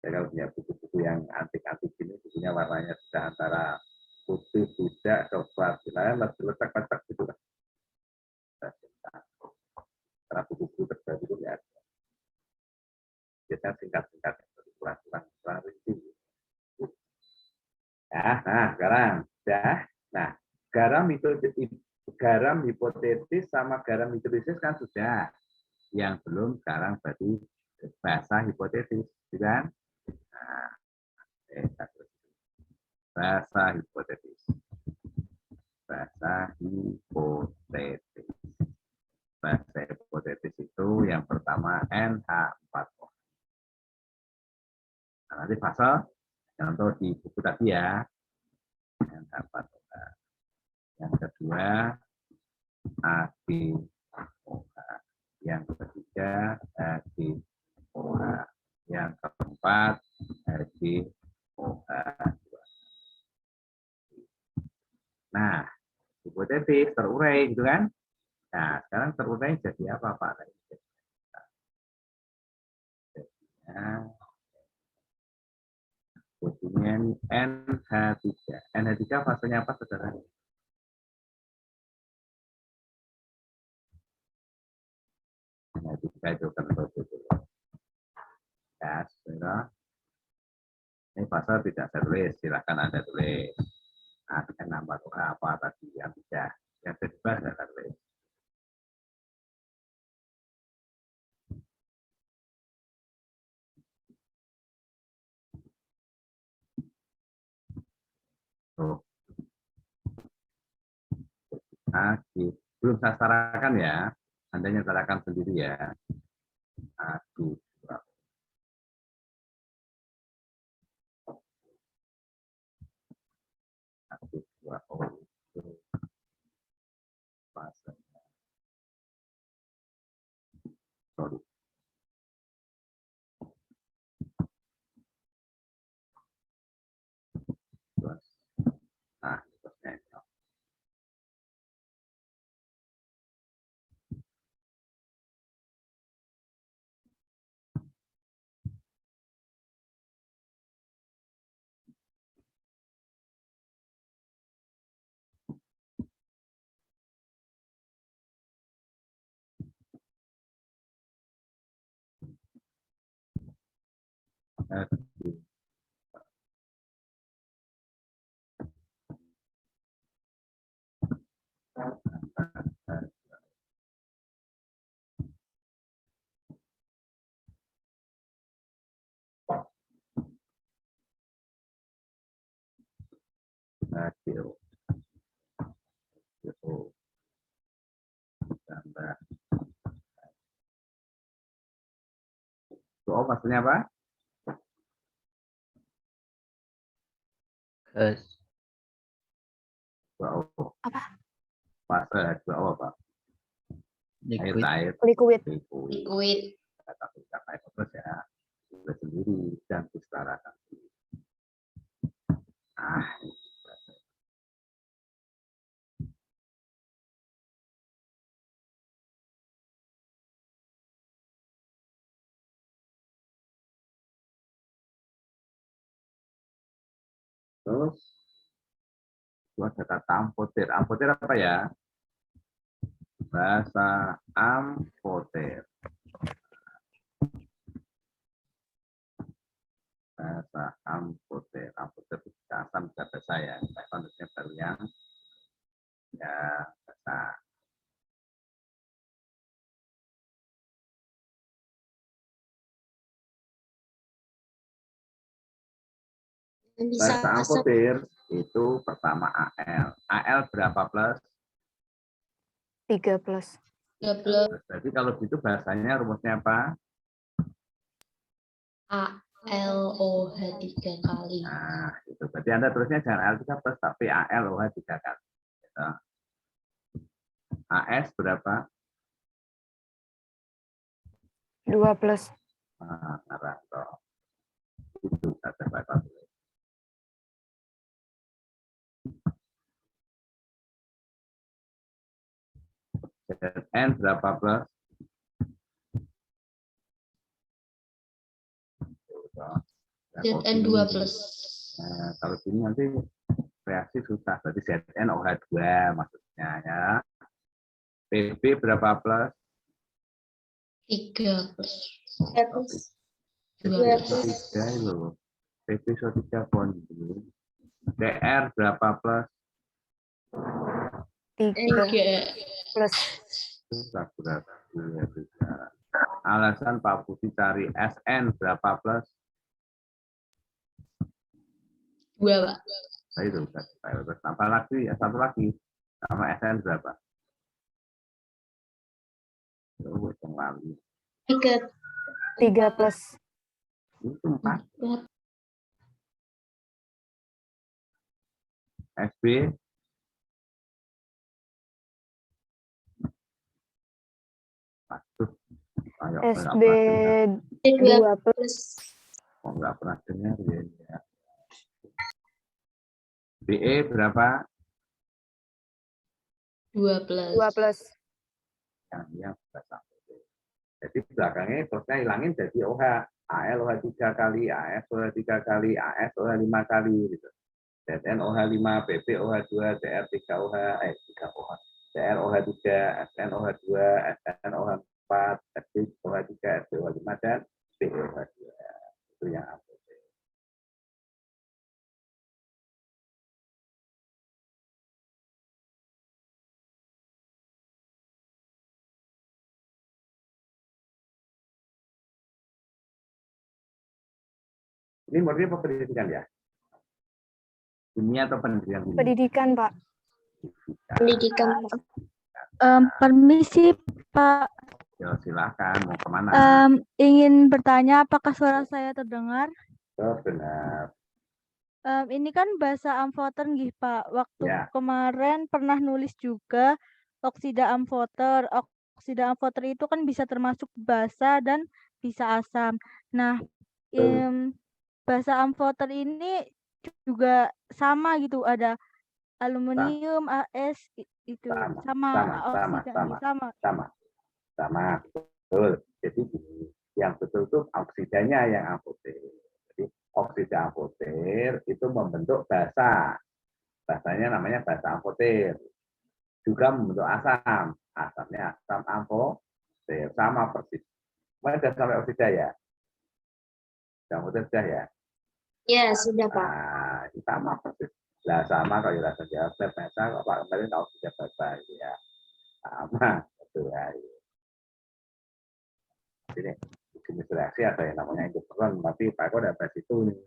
Saya kalau punya buku-buku yang antik-antik ini, bukunya warnanya sudah antara putih, budak, coklat, letak-letak gitu lah. Karena buku-buku terbaru itu ya, biasanya singkat-singkat, kurang rinci. Nah, sekarang ya. Nah, garam hipotetis sama garam hidrolisis kan sudah. Yang belum sekarang berarti basa hipotetis, kan? Nah, basa hipotetis. Basa hipotetis. Basa hipotetis itu yang pertama NH4O. Nah, nanti fase contoh di buku tadi ya. NH4O. Yang kedua AgOH. Yang ketiga HgOH. Yang keempat HgOH. Nah, hipotetis terurai gitu kan? Nah, sekarang terurai jadi apa Pak? Jadinya NH3. NH3 fasenya apa saudara? NH3 itu kan itu. Ya, saudara. Ini fase tidak saya tulis, silakan Anda tulis. Nah, dengan nambah apa tadi yang bisa. Yang kedua saya tulis. Oh. Belum saya sarankan ya. Anda nyatakan sendiri ya. Aku dua itu fasenya. Sorry. Nah, fasenya. Oh, maksudnya apa? Gas. Apa? Fase H2O apa? Liquid. Air. Liquid. Liquid. Tapi capai terus ya. Sudah sendiri dan disetarakan. Ah, terus itu ada kata amfoter. Amfoter apa ya? Bahasa amfoter. Bahasa amfoter. Amfoter itu asam kata saya. Saya kondisinya baru yang ya bahasa. Bisa Bahasa amfoter itu pertama AL. AL berapa plus? 3 plus. Jadi kalau gitu bahasanya rumusnya apa? ALOH 3 kali. Nah, itu. Berarti Anda terusnya jangan L3 plus, tapi ALOH 3 kali. Gitu. AS berapa? 2 plus. Nah, Naranto. Itu kata Bapak. Zn berapa plus? Zn 2 plus. Nah, kalau ini nanti reaksi susah. Berarti Zn OH2 maksudnya ya. PB berapa plus? 3 plus. 2 plus 3 itu. PB so 3 bond. Dr berapa plus? 3 plus. Susah berapa? Alasan Pak Budi cari Sn berapa plus? 2, Pak. Nah, itu terus tambah lagi, satu lagi sama SN berapa? Oh, lagi. 3 plus. Itu 4. SB ayo, SB enggak 2 plus. enggak pernah dengar ya. BE berapa? 2 plus. 2 plus. Yang jadi belakangnya plusnya hilangin jadi OH. AL OH 3 kali, AS OH 3 kali, AS OH 5 kali gitu. Zn OH 5, PP OH 2, Cr 3 OH, 3 OH. Cr OH 3, Sn OH 2, Sn OH 4, Sb OH 3, Sb OH 5, dan Be OH 2. Itu yang aku. Ini murni apa pendidikan ya? Kimia atau pendidikan? Pendidikan, Pak. Pendidikan. Permisi, Pak. Ya, silakan mau kemana? Ingin bertanya apakah suara saya terdengar? Oh, benar. Ini kan bahasa amfoter nggih, Pak. Waktu Ya. kemarin pernah nulis juga oksida amfoter. Oksida amfoter itu kan bisa termasuk basa dan bisa asam. Nah, basa amfoter ini juga sama gitu, ada aluminium, AS itu sama oksida sama, betul. Jadi yang betul itu oksidanya yang amfoter. Jadi oksida amfoter itu membentuk basa. Basanya namanya basa amfoter. Juga membentuk asam. Asamnya asam amfoter. Sama persis. Sudah sampai oksida ya? Amfoter sudah ya? Ya, sudah, Pak. Nah, sama persis. Lah sama kalau rasa jawab basa kok Pak kemarin tahu sudah basa ya. Sama betul ya. Ini jenis reaksi ada yang namanya interferon, tapi Pak Eko ada bahas itu nih.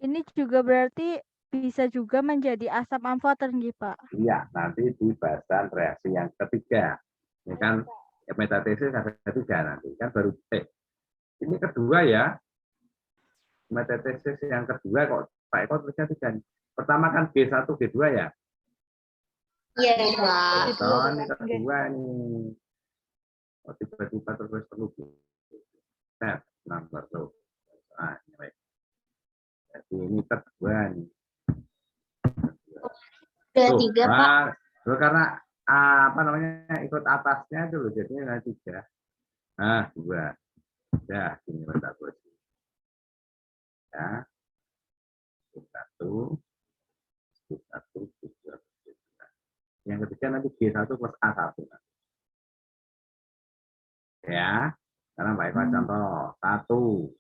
Ini juga berarti bisa juga menjadi asam amfoter nih, Pak. Iya, nanti di bahasan reaksi yang ketiga. Ini kan metatesis ada ketiga nanti, kan baru ini kedua ya. Metatesis yang kedua kok Pak Eko tulisnya tiga. Pertama kan G1, G2 ya? Iya, Pak. Oh, ini kedua nih. Oh, tiba-tiba terus perlu set number tuh. Nah, ini. Jadi ini kedua nih. Sudah 3, Pak. Karena apa namanya ikut atasnya dulu, jadi nanti 3. Nah, 2. Ya, ini kita tulis. Ya. 1, 1, 3. Yang ketiga nanti G1 plus A1. Ya, sekarang Pak Eko contoh. 1.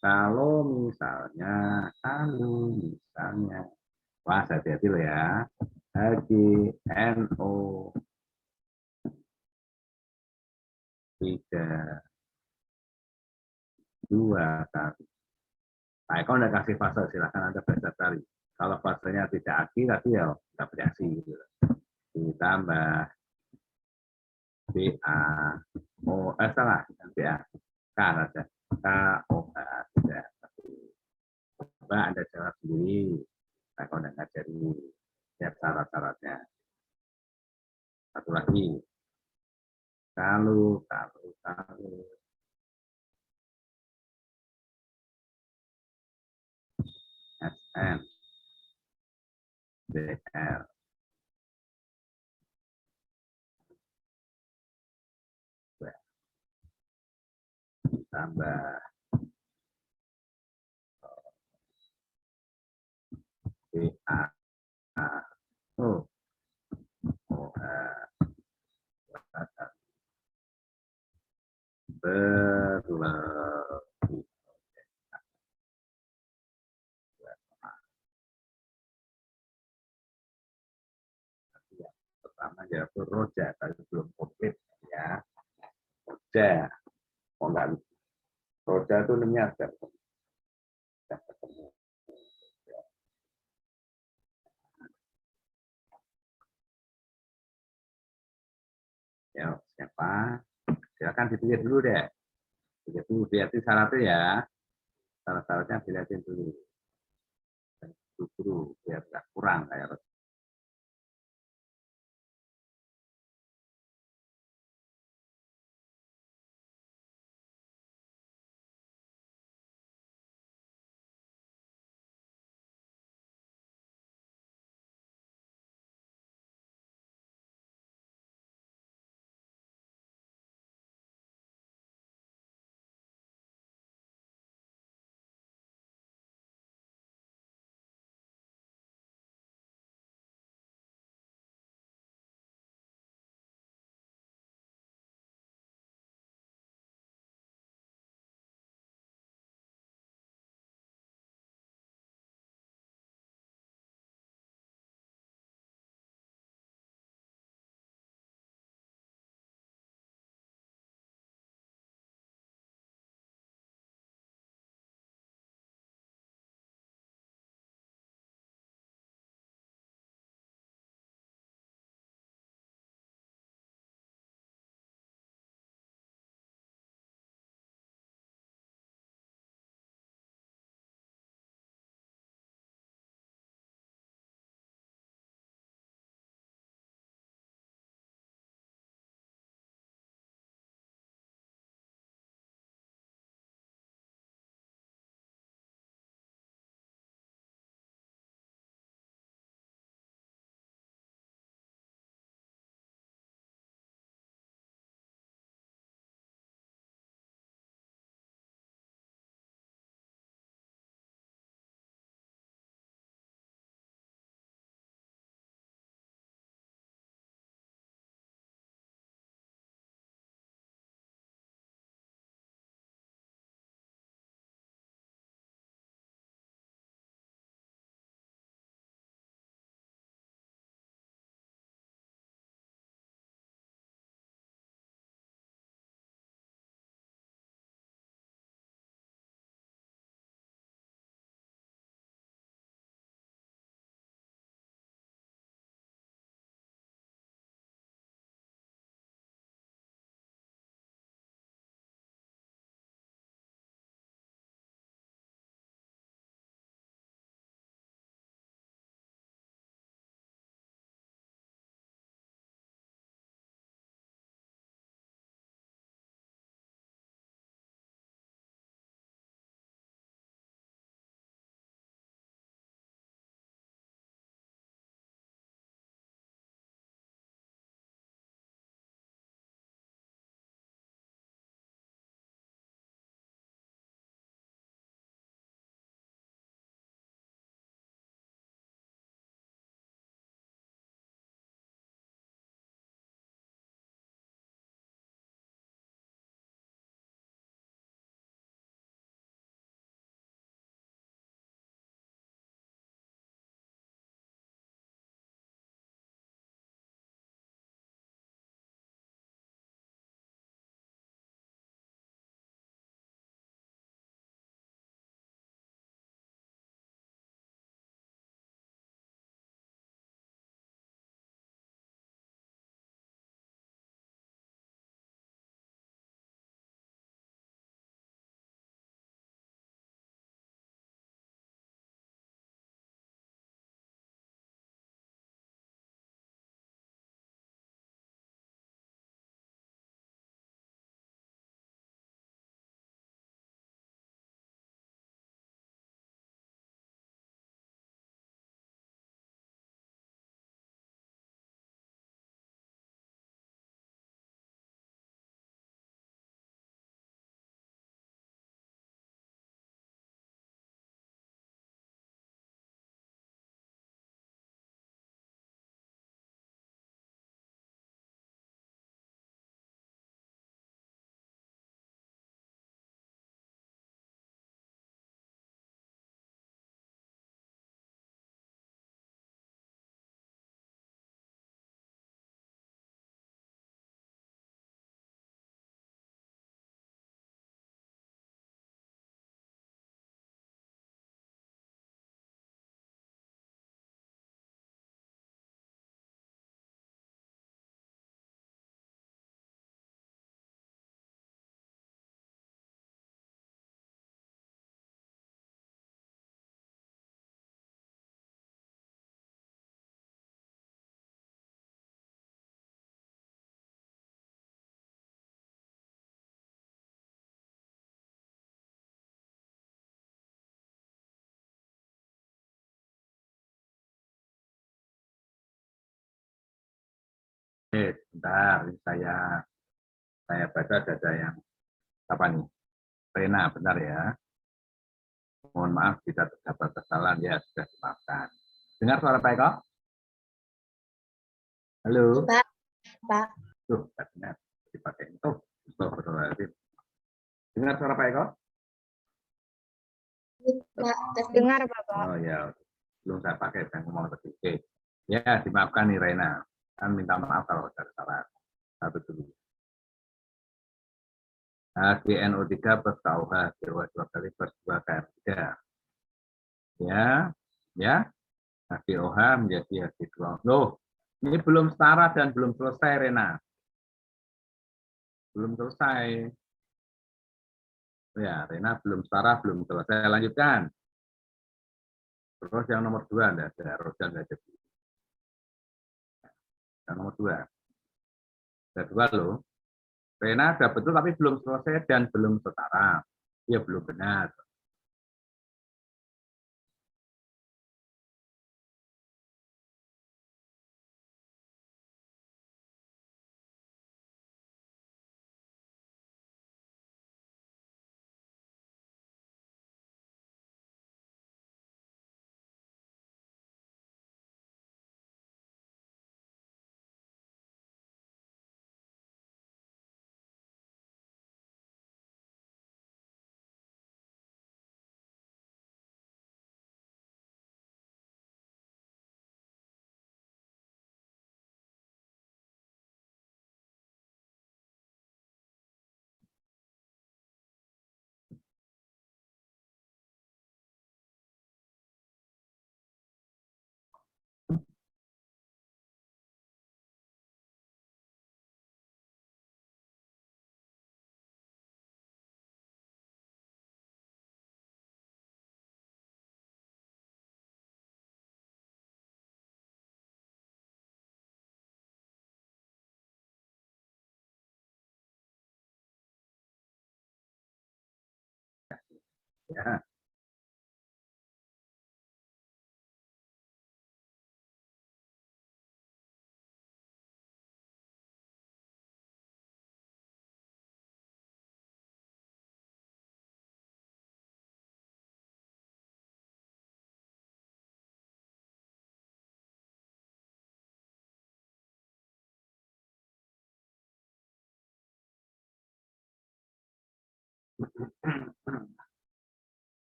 Kalau misalnya, wah hati-hati loh ya. HgNO 3, 2 kali. Pak Eko udah kasih fase, silahkan Anda baca cari. Kalau fasenya tidak aki, tapi ya kita reaksi. Gitu. Ditambah BA, salah, BA, K saja. KOH, tidak. Coba Anda jawab sendiri. Pak Eko udah ngajari setiap syarat-syaratnya. Satu lagi. Kalu. SN. DL. Tambah BA. Oh, berlebih. Pertama yaitu roja, tapi belum komplit ya. Roja, oh enggak, roja itu namanya ada ketemu. Ya, siapa? Silakan dipilih dulu deh. Pilih dulu, lihatin syaratnya ya. Syarat-syaratnya dilihatin dulu. Guru biar nggak kurang kayak Sebentar, ini saya baca data yang apa nih? Rena, benar ya. Mohon maaf jika terdapat kesalahan, ya sudah dimaafkan. Dengar suara Pak Eko? Halo? Pak. Pak. Tuh, nggak benar. Dipakai. Oh, astagfirullahaladzim. Dengar suara Pak Eko? Pak. Dengar Bapak. Oh ya, belum saya pakai, saya ngomong tadi. Oke. Ya, dimaafkan nih Rena. Kan minta maaf kalau ada salah. Satu dulu. HGNO3 plus KOH, CO2 2 kali plus 2 KM3. Ya, ya. HGOH menjadi HG2. Loh, ini belum setara dan belum selesai, Rena. Belum selesai. Ya, Rena belum setara, belum selesai. Lanjutkan. Terus yang nomor 2, ada Rojan ada. Yang nomor 2. Ada 2 loh. Rena ada betul tapi belum selesai dan belum setara. Ya belum benar. Ya.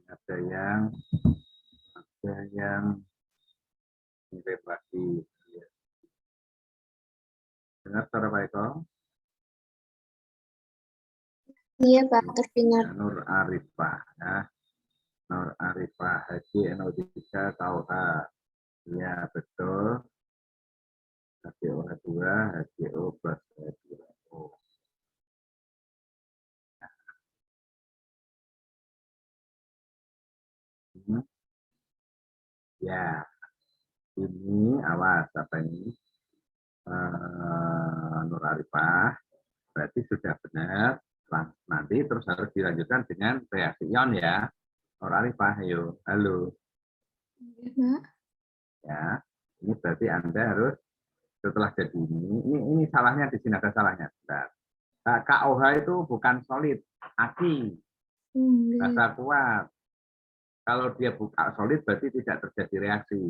Ada yang mirip lagi. Dengar suara Pak Eko? Iya Pak, terdengar. Nur Arifah. Ya. Nur Arifah, HGNO3 KOH. Ya, betul. HGOH2, HGO plus H2O. Ya, ini awas apa ini? Nur Arifah, berarti sudah benar. Nanti terus harus dilanjutkan dengan reaksi ion ya. Nur Arifah, ayo, halo. Ya, ini berarti Anda harus setelah jadi ini salahnya di sini ada salahnya. Bentar. KOH itu bukan solid, aki, rasa kuat. Kalau dia buka solid berarti tidak terjadi reaksi.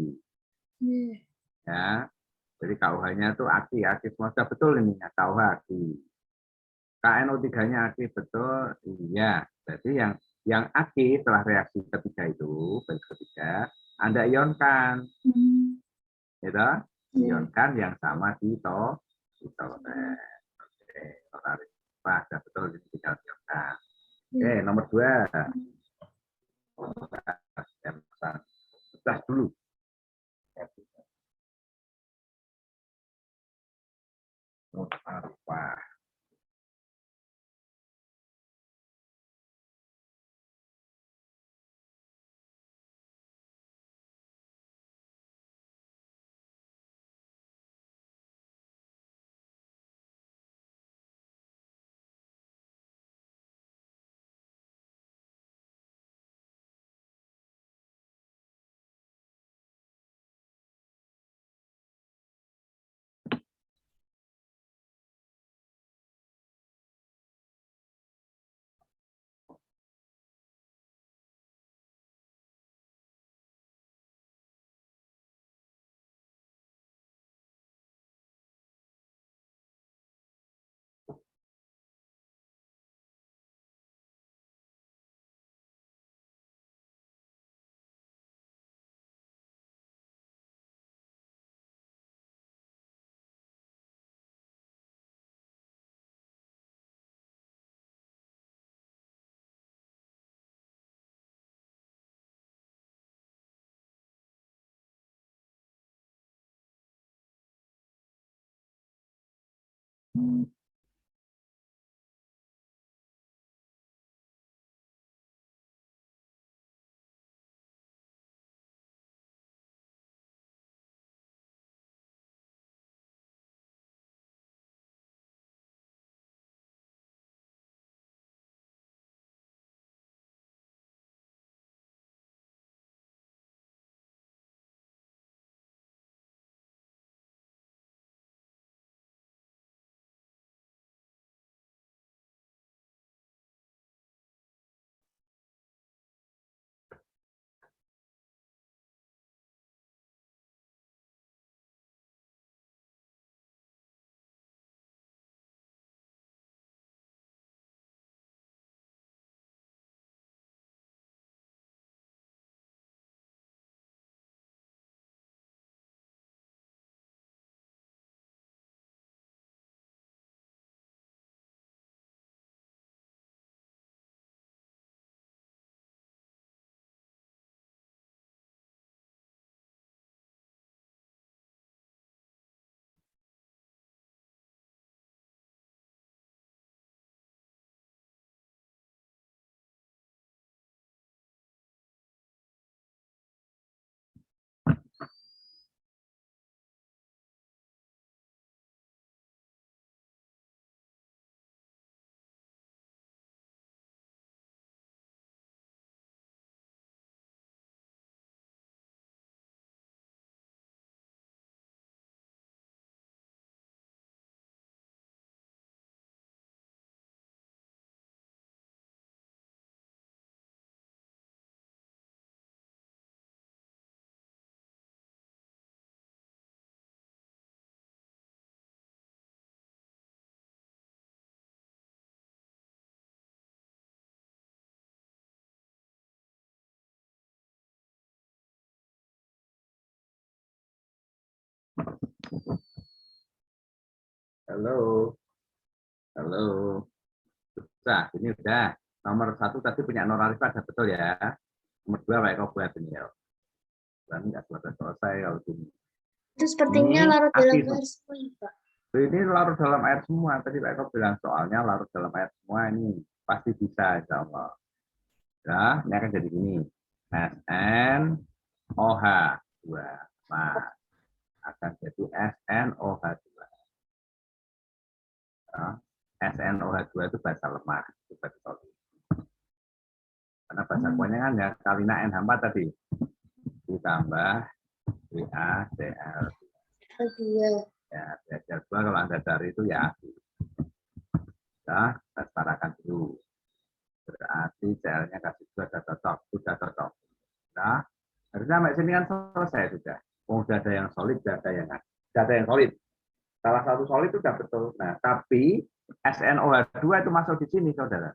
Ya, jadi KOH-nya itu aki semua sudah betul ini ya, KOH aki. KNO3-nya aki betul, iya. Jadi yang aki setelah reaksi ketiga itu, baris ketiga, Anda ionkan. Gitu? ionkan yang sama ditoleran. Oke, nonarifa ada betul ini tinggal ionkan. Oke, nomor 2. Sudah dulu. Nonarifa. Halo. Halo. Sudah, ini udah. Nomor 1 tadi punya nonarifa ada betul ya. Nomor 2 kayak kau buat ini ya. Dan nggak selesai kalau ini. Itu sepertinya Ini larut dalam aktif. air semua, ya, Pak. Ini larut dalam air semua. Tadi Pak Eko bilang soalnya larut dalam air semua ini pasti bisa, insya Allah. Ya, ini akan jadi gini. SnOH2. Nah, akan jadi SnOH2. Ya, SnOH2 itu basa lemah. Itu basa solid. Karena basa kuahnya kan ya kalina NH4 tadi. Ditambah WaCl. Ya, BaCl2 kalau Anda cari itu ya api. Ya, kita setarakan dulu. Berarti Cl-nya kasih sudah cocok. Nah, harusnya sampai sini kan selesai sudah. Sudah ada yang solid, sudah ada yang solid. Salah satu solid itu sudah betul. Nah, tapi SnOH2 itu masuk di sini, saudara.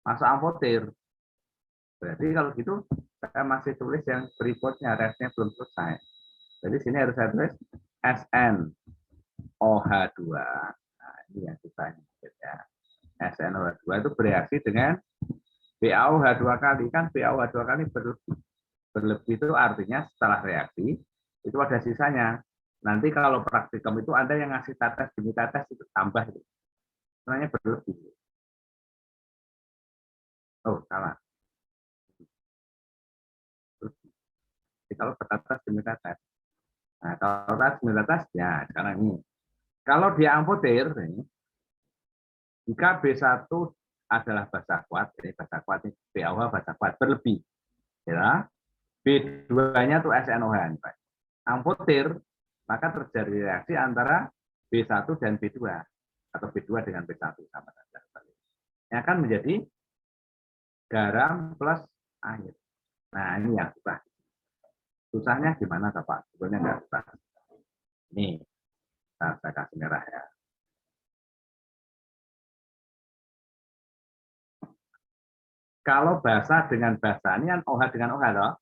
Masuk amfoter. Berarti kalau gitu, saya masih tulis yang berikutnya, resnya belum selesai. Jadi sini harus saya tulis SnOH2. Nah, ini yang kita ingat ya. SnOH2 itu bereaksi dengan BaOH 2 kali. Kan BaOH 2 kali berlebih. Berlebih itu artinya setelah reaksi, itu ada sisanya. Nanti kalau praktikum itu ada yang ngasih tetes demi tetes itu tambah. Itu. Sebenarnya berlebih. Oh, salah. Jadi kalau bertetes demi tetes. Nah, kalau tetes demi tetes, ya sekarang ini. Kalau dia amfoter, jika B1 adalah basa kuat, ini basa kuat, ini BaOH basa kuat, berlebih. Ya, B2-nya itu SnOH. Amfoter, maka terjadi reaksi antara B1 dan B2 atau B2 dengan B1 sama saja. Yang akan menjadi garam plus air. Nah, ini yang susah. Susahnya gimana, Pak? Sebetulnya nggak susah. Ini, saya kasih merah ya. Kalau basa dengan basa, ini kan OH dengan OH, loh.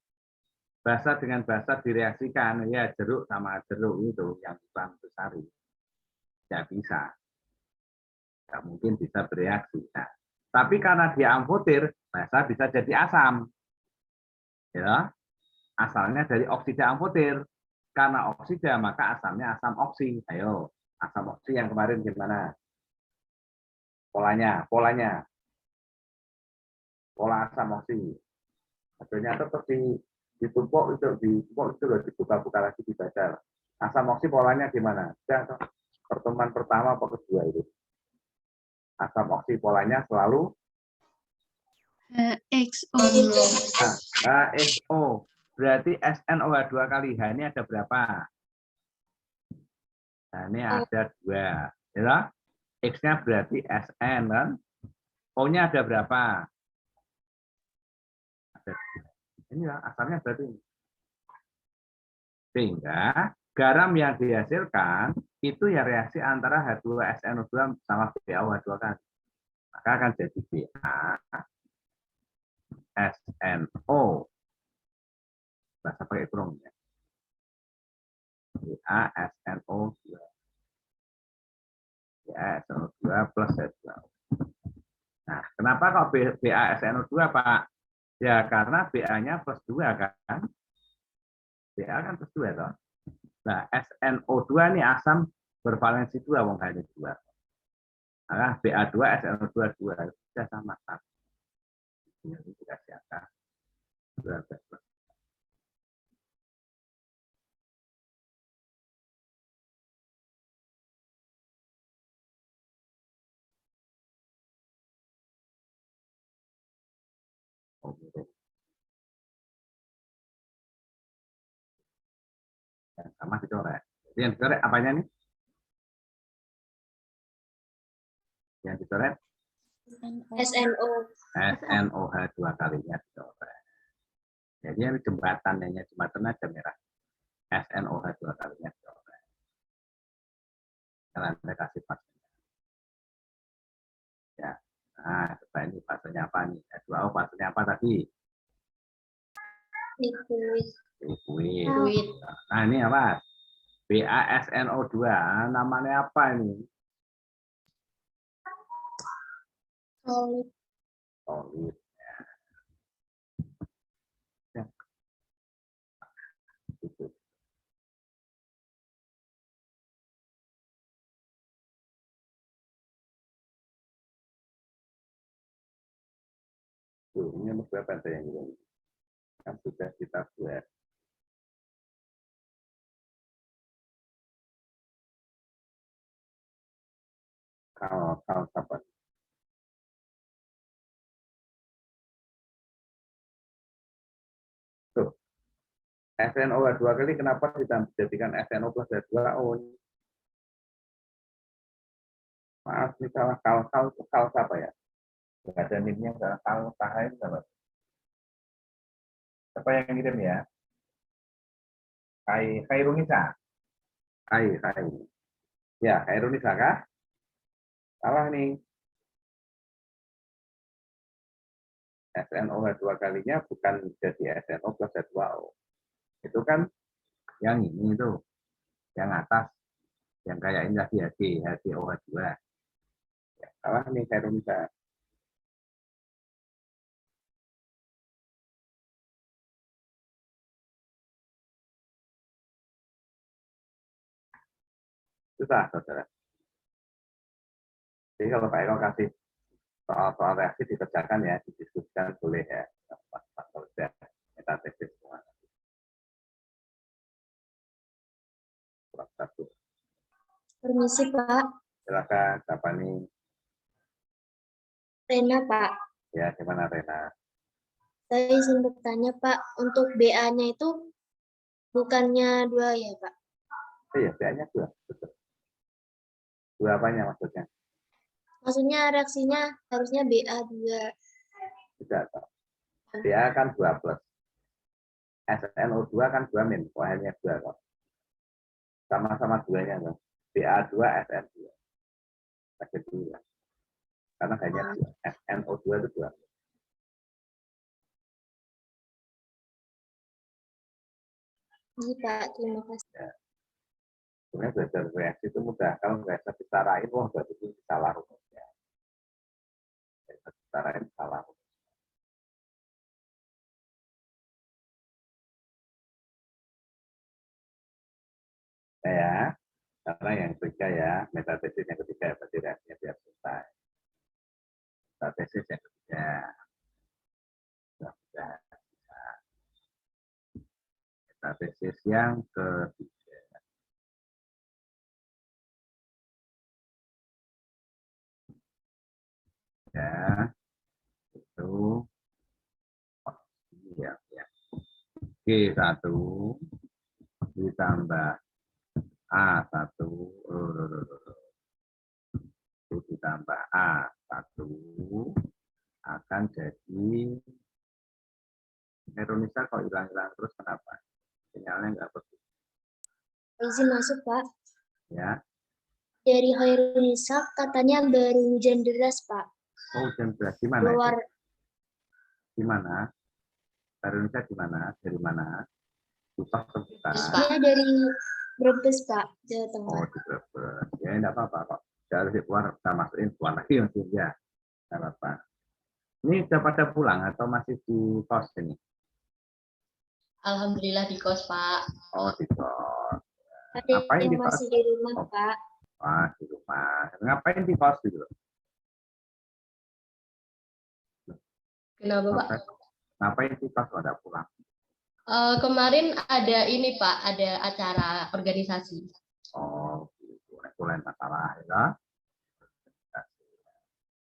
Basa dengan basa direaksikan, ya jeruk sama jeruk itu yang bukan besari. Tidak bisa. Tidak mungkin bisa bereaksi. Nah, tapi karena dia amfoter, basa bisa jadi asam. Ya, asalnya dari oksida amfoter. Karena oksida, maka asamnya asam oksi. Ayo, asam oksi yang kemarin gimana? Polanya. Pola asam oksi. Hasilnya tetap ditumpuk itu loh, dibuka-buka lagi dibaca. Asam oksi polanya gimana? Pertemuan pertama atau kedua itu. Asam oksi polanya selalu XO. HXO. Berarti SnOH 2 kali H ini ada berapa? Nah, ini ada 2. Ya, X-nya berarti Sn kan? O-nya ada berapa? Ada 2. Ini ya, asalnya berarti ini. Sehingga garam yang dihasilkan itu ya reaksi antara H2SnO2 sama BaOH 2 kan. Maka akan jadi BaSnO. Bahasa pakai kurung ya. BaSnO2. BaSnO2 plus H2O. Nah, kenapa kok BaSnO2, Pak? Ya, karena Ba-nya plus 2 kan. Ba kan plus 2 toh. Nah, SnO2 ini asam bervalensi 2, wong hanya 2. Nah, Ba2, SnO2 2 sudah sama kan. Ini dikasih angka 12. Oh, gitu. Yang sama dicoret. Jadi yang dicoret apanya nih? Yang dicoret SNO. SnOH 2 kalinya dicoret. Jadi yang jembatannya jembatan aja merah. SnOH 2 kalinya dicoret. Kalau Anda kasih pasnya. Ya. Nah, coba ini pasnya apa nih? H2O pasnya apa tadi? Liquid. Nah, ini apa? BaSNO2. Namanya apa ini? Solid. Ya. Itu. Tuh, ini nomor berapa yang ini? Kan sudah kita buat. Kalau apa? Tuh. SnOH 2 kali kenapa kita jadikan SnO plus H2O? Maaf, ini salah kal apa ya? Tidak ada nimnya, salah kal itu apa? Siapa yang ngirim ya? Khairunisa. Kai. Ya, Khairunisa kah? Salah nih. SnOH 2 kalinya bukan jadi SnO plus H2O. Itu kan yang ini tuh. Yang atas, yang kayak ini lagi HCOH2. Ya, salah nih saya rumusnya. Susah, saudara. Jadi kalau Pak Eko kasih soal reaksi dikerjakan ya, didiskusikan boleh ya. Pas sudah metatesis semua. Satu. Permisi Pak, Silakan, siapa nih? Rena Pak. Ya, gimana Rena? Saya izin bertanya Pak, untuk BA-nya itu bukannya 2 ya Pak? Iya, BA-nya 2. Betul. 2 apanya maksudnya? Maksudnya reaksinya harusnya BA 2. Tidak tahu. BA kan 2 plus. SNO2 kan 2 min. OH-nya 2 kok. Sama-sama 2-nya loh. BA2, SN2. Pakai 2. Karena hanya 2. SNO2 itu 2. Iya Pak, terima kasih. Ya. Sebenarnya belajar reaksi itu mudah. Kalau nggak bisa ditarain, wah berarti itu salah rumusnya. Nggak bisa ditarain, salah rumus. Ya, karena yang ketiga ya, metatesis yang ketiga berarti reaksinya biar selesai. Metatesis yang ketiga. Sudah. Metatesis yang ketiga. Ya, itu ya. G1 ditambah A1 itu ditambah A1 akan jadi Veronica kok hilang-hilang terus kenapa? Sinyalnya nggak begitu. Izin masuk Pak. Ya. Dari Hoirunisa katanya baru hujan deras Pak. Oh, hujan deras di mana? Keluar. Di mana? Veronica di mana? Dari mana? Bukan sebentar. Dia dari Brebes Pak, Jawa Tengah. Oh, di Brebes. Ya, enggak apa-apa kok. Dari keluar kita masukin keluar lagi ya. Enggak apa-apa. Ini udah pada pulang atau masih di kos ini? Alhamdulillah di kos, Pak. Oh, di kos. Ada Ngapain yang di kos? masih di rumah Oh. Pak. Wah, di rumah. Ngapain di kos gitu? Kenapa, Pak? Ngapain di kos kalau ada pulang? Kemarin ada ini, Pak, ada acara organisasi. Oh, gitu. Itu lain masalah ya.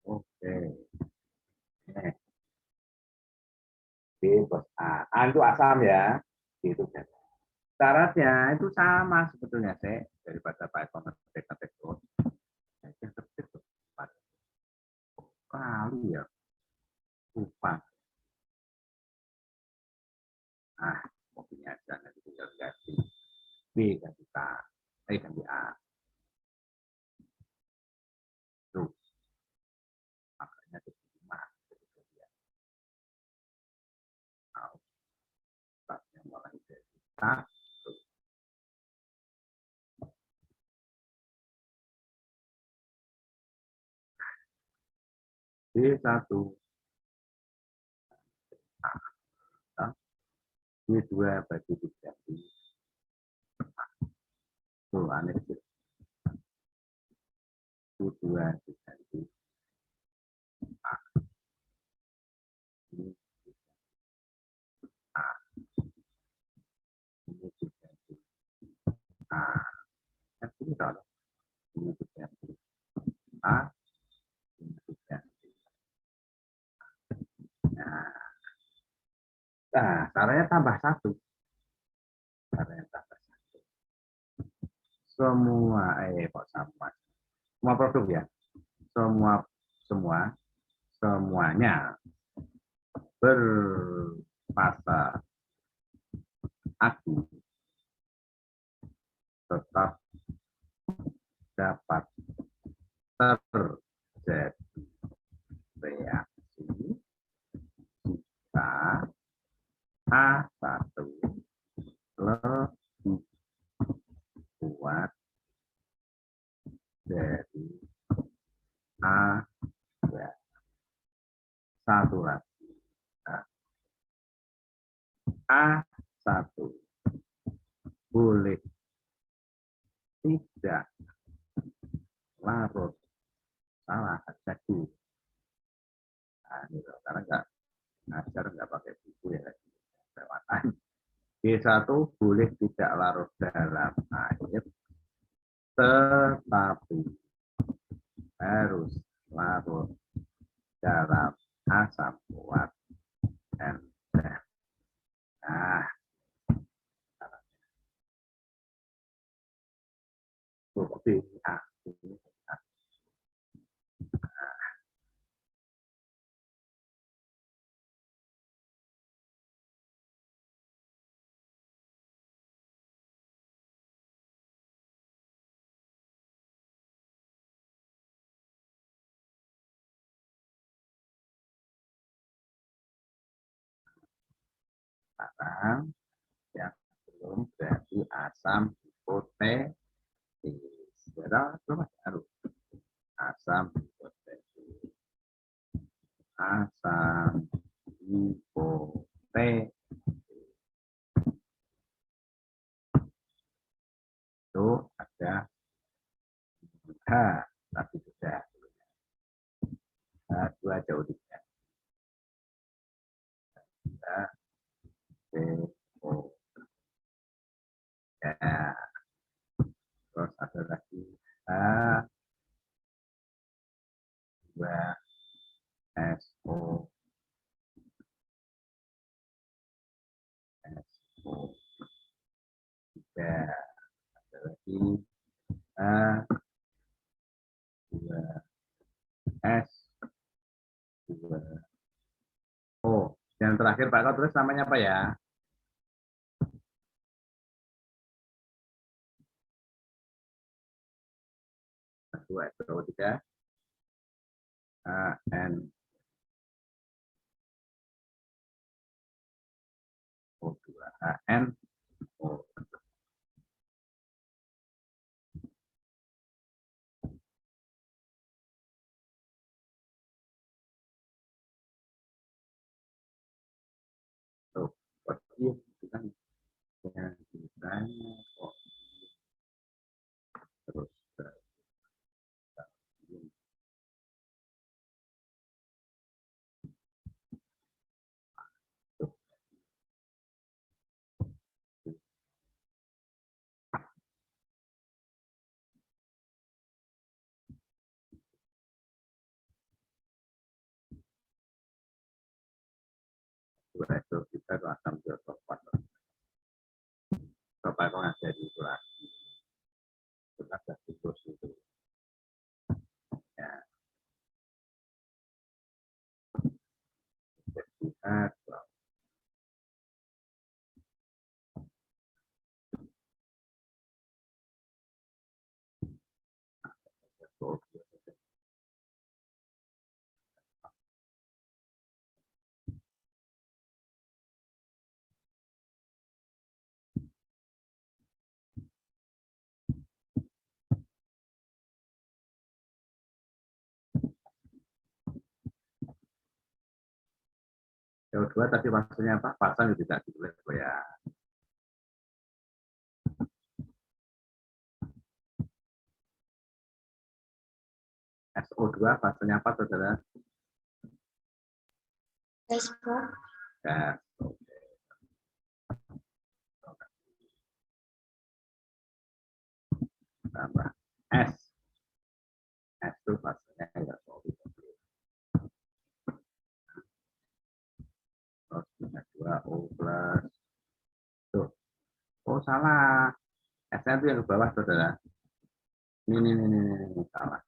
Oke. Nih. Di bos A. A itu asam ya. Gitu kan. Syaratnya itu sama sebetulnya sih daripada Pak Eko ngetik terus. Kali ya. Lupa. Ah, mobilnya aja nanti tinggal ganti B ganti K, ganti A. Tuh, makanya terima. Nah, startnya mulai dari K. B1, B2 bagi diganti. Tuh, aneh sih. B2 diganti A. Ini A. Ini diganti A. Ini kalau ini diganti A. Ini diganti. Nah, caranya tambah 1. Caranya tambah 1. Kok sama? Semua produk ya. Semuanya berfasa aktif tetap dapat terjadi reaksi jika A1 lebih saturasi. Nah, A1 boleh tidak larut, salah jadi. Nah, ini loh, karena nggak ngajar nggak pakai buku ya, lewatan. B1 boleh tidak larut dalam air, tetapi harus larut dalam asam urat enzim. Nah, bukti A. Sekarang yang belum berarti asam hipotesis. Ya, coba harus asam hipotesis. Asam hipotesis itu ada H, tapi sudah H2 jauh tidak. CO. Ya, terus ada lagi H2SO. Ya, ada lagi H2S2O. Yang terakhir Pak Kau tulis namanya apa ya? Dua, tiga, N O2, N O. Tuh, kan yang ditanya kok terus itu kita asam biofosfat. Bapak kau ada di kelas itu ada siklus itu. Ya. Lihat CO2 tadi maksudnya apa? Pasang tidak ditulis ya. SO2 fasenya apa, saudara? Respon. Gas. Oke. Tambah S. S itu fasenya ya solid. Terus punya 2O plus. Tuh. Oh salah. S-nya itu yang ke bawah, saudara. Ini salah.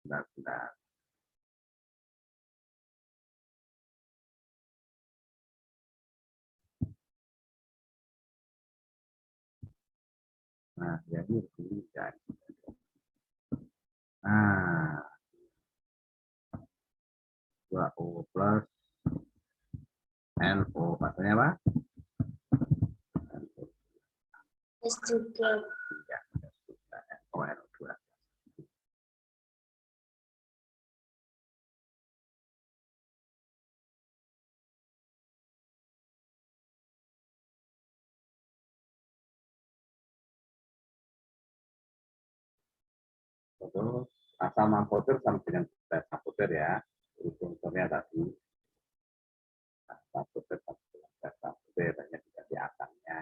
Bentar. Nah, jadi begini kan. Nah, 2O plus NO. Maksudnya apa? S juga. Ya, NO2. Terus asam amfoter sama dengan beta amfoter ya. Unsurnya tadi asam amfoter sama dengan beta amfoter hanya diganti asamnya.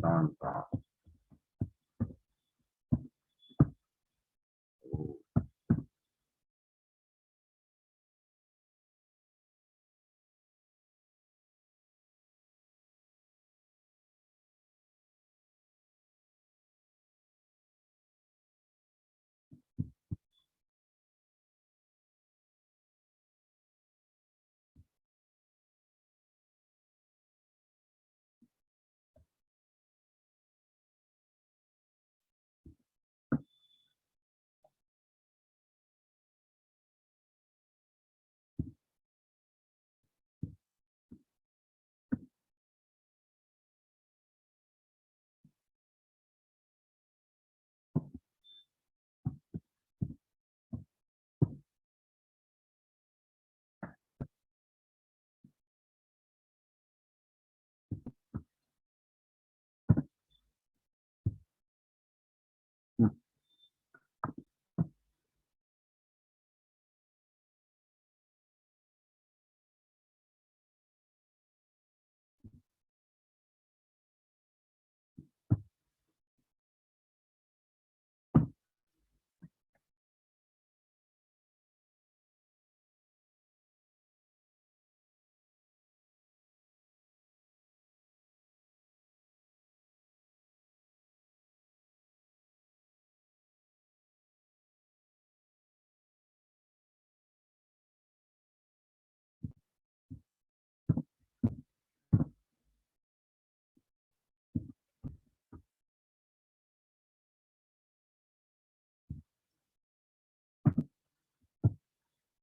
Contoh.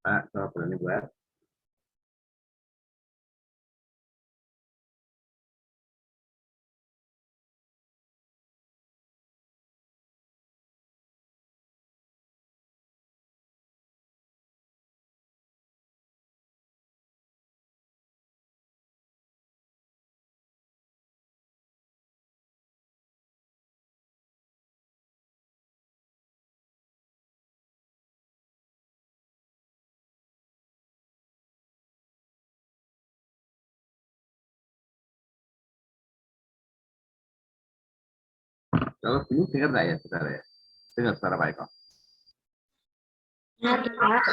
Nah, coba berani buat. Kalau bunyi dengar nggak ya, saudara ya? Dengar suara Pak Eko? Nah, Pak.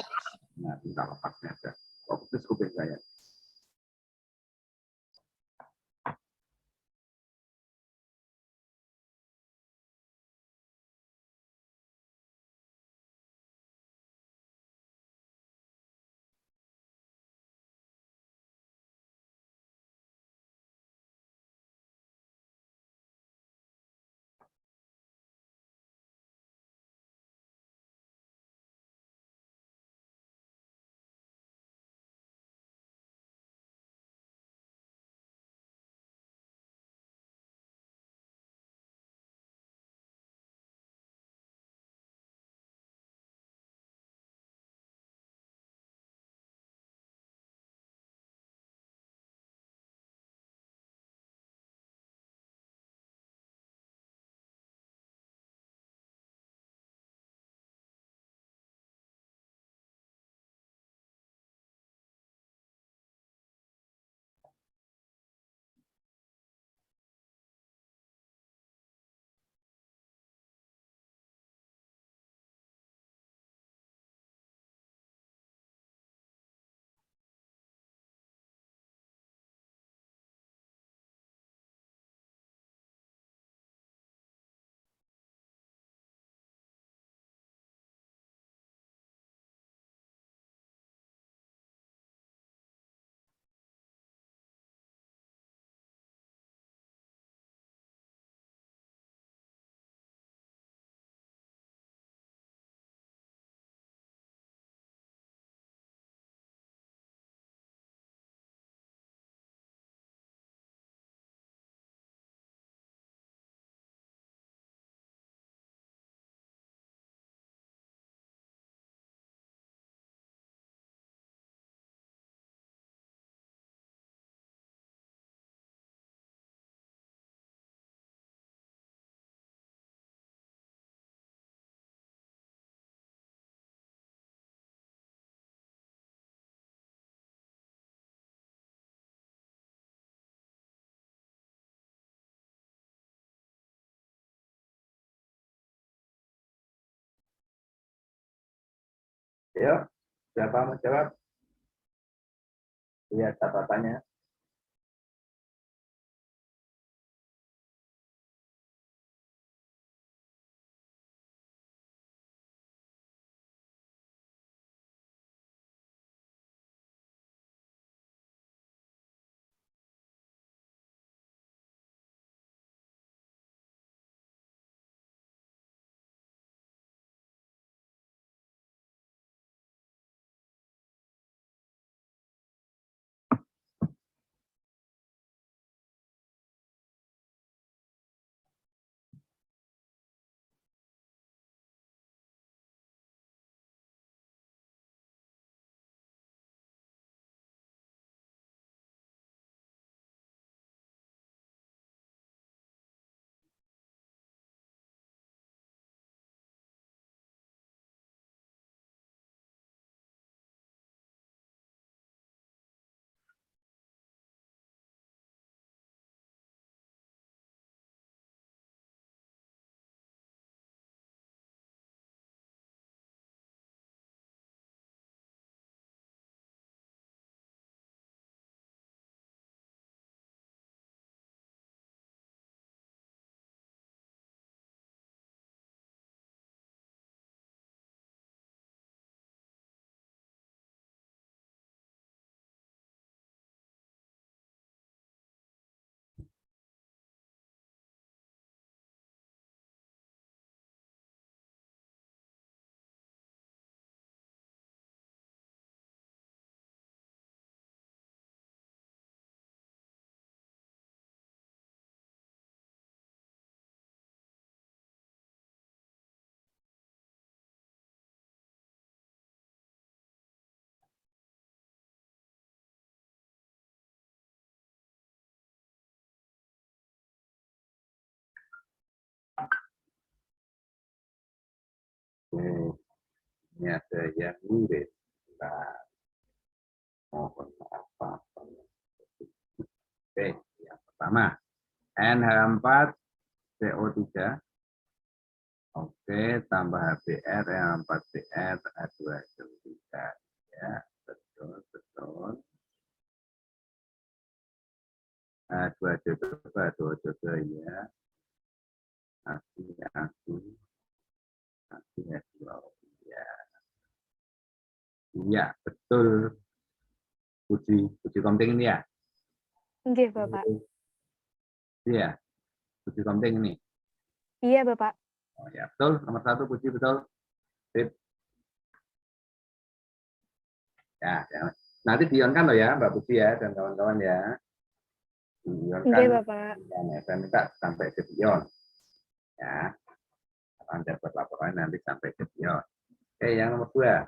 Nah, tinggal lepasnya aja. Fokus kuping saya. Ayo, siapa mau jawab? Lihat catatannya. Oke, ini ada yang mirip. Nah, mohon maaf. Oke, yang pertama. NH4 CO3. Oke, tambah HBr, NH4Br, H2SO3. Ya, betul, betul. H2CO2, H2O2 ya. Aki. H2O. Ya. Iya, betul. Uji komting ini ya? Nggih, Bapak. Iya, uji komting ini. Iya, Bapak. Oh ya, betul. Nomor 1 puji betul. Sip. Ya, ya. Nanti dionkan loh ya, Mbak Puji ya dan kawan-kawan ya. Nggih, Dionkan. Bapak. Ya, saya minta sampai ke Dion. Ya, Anda buat laporan nanti sampai ke Dion. Oke, yang nomor 2.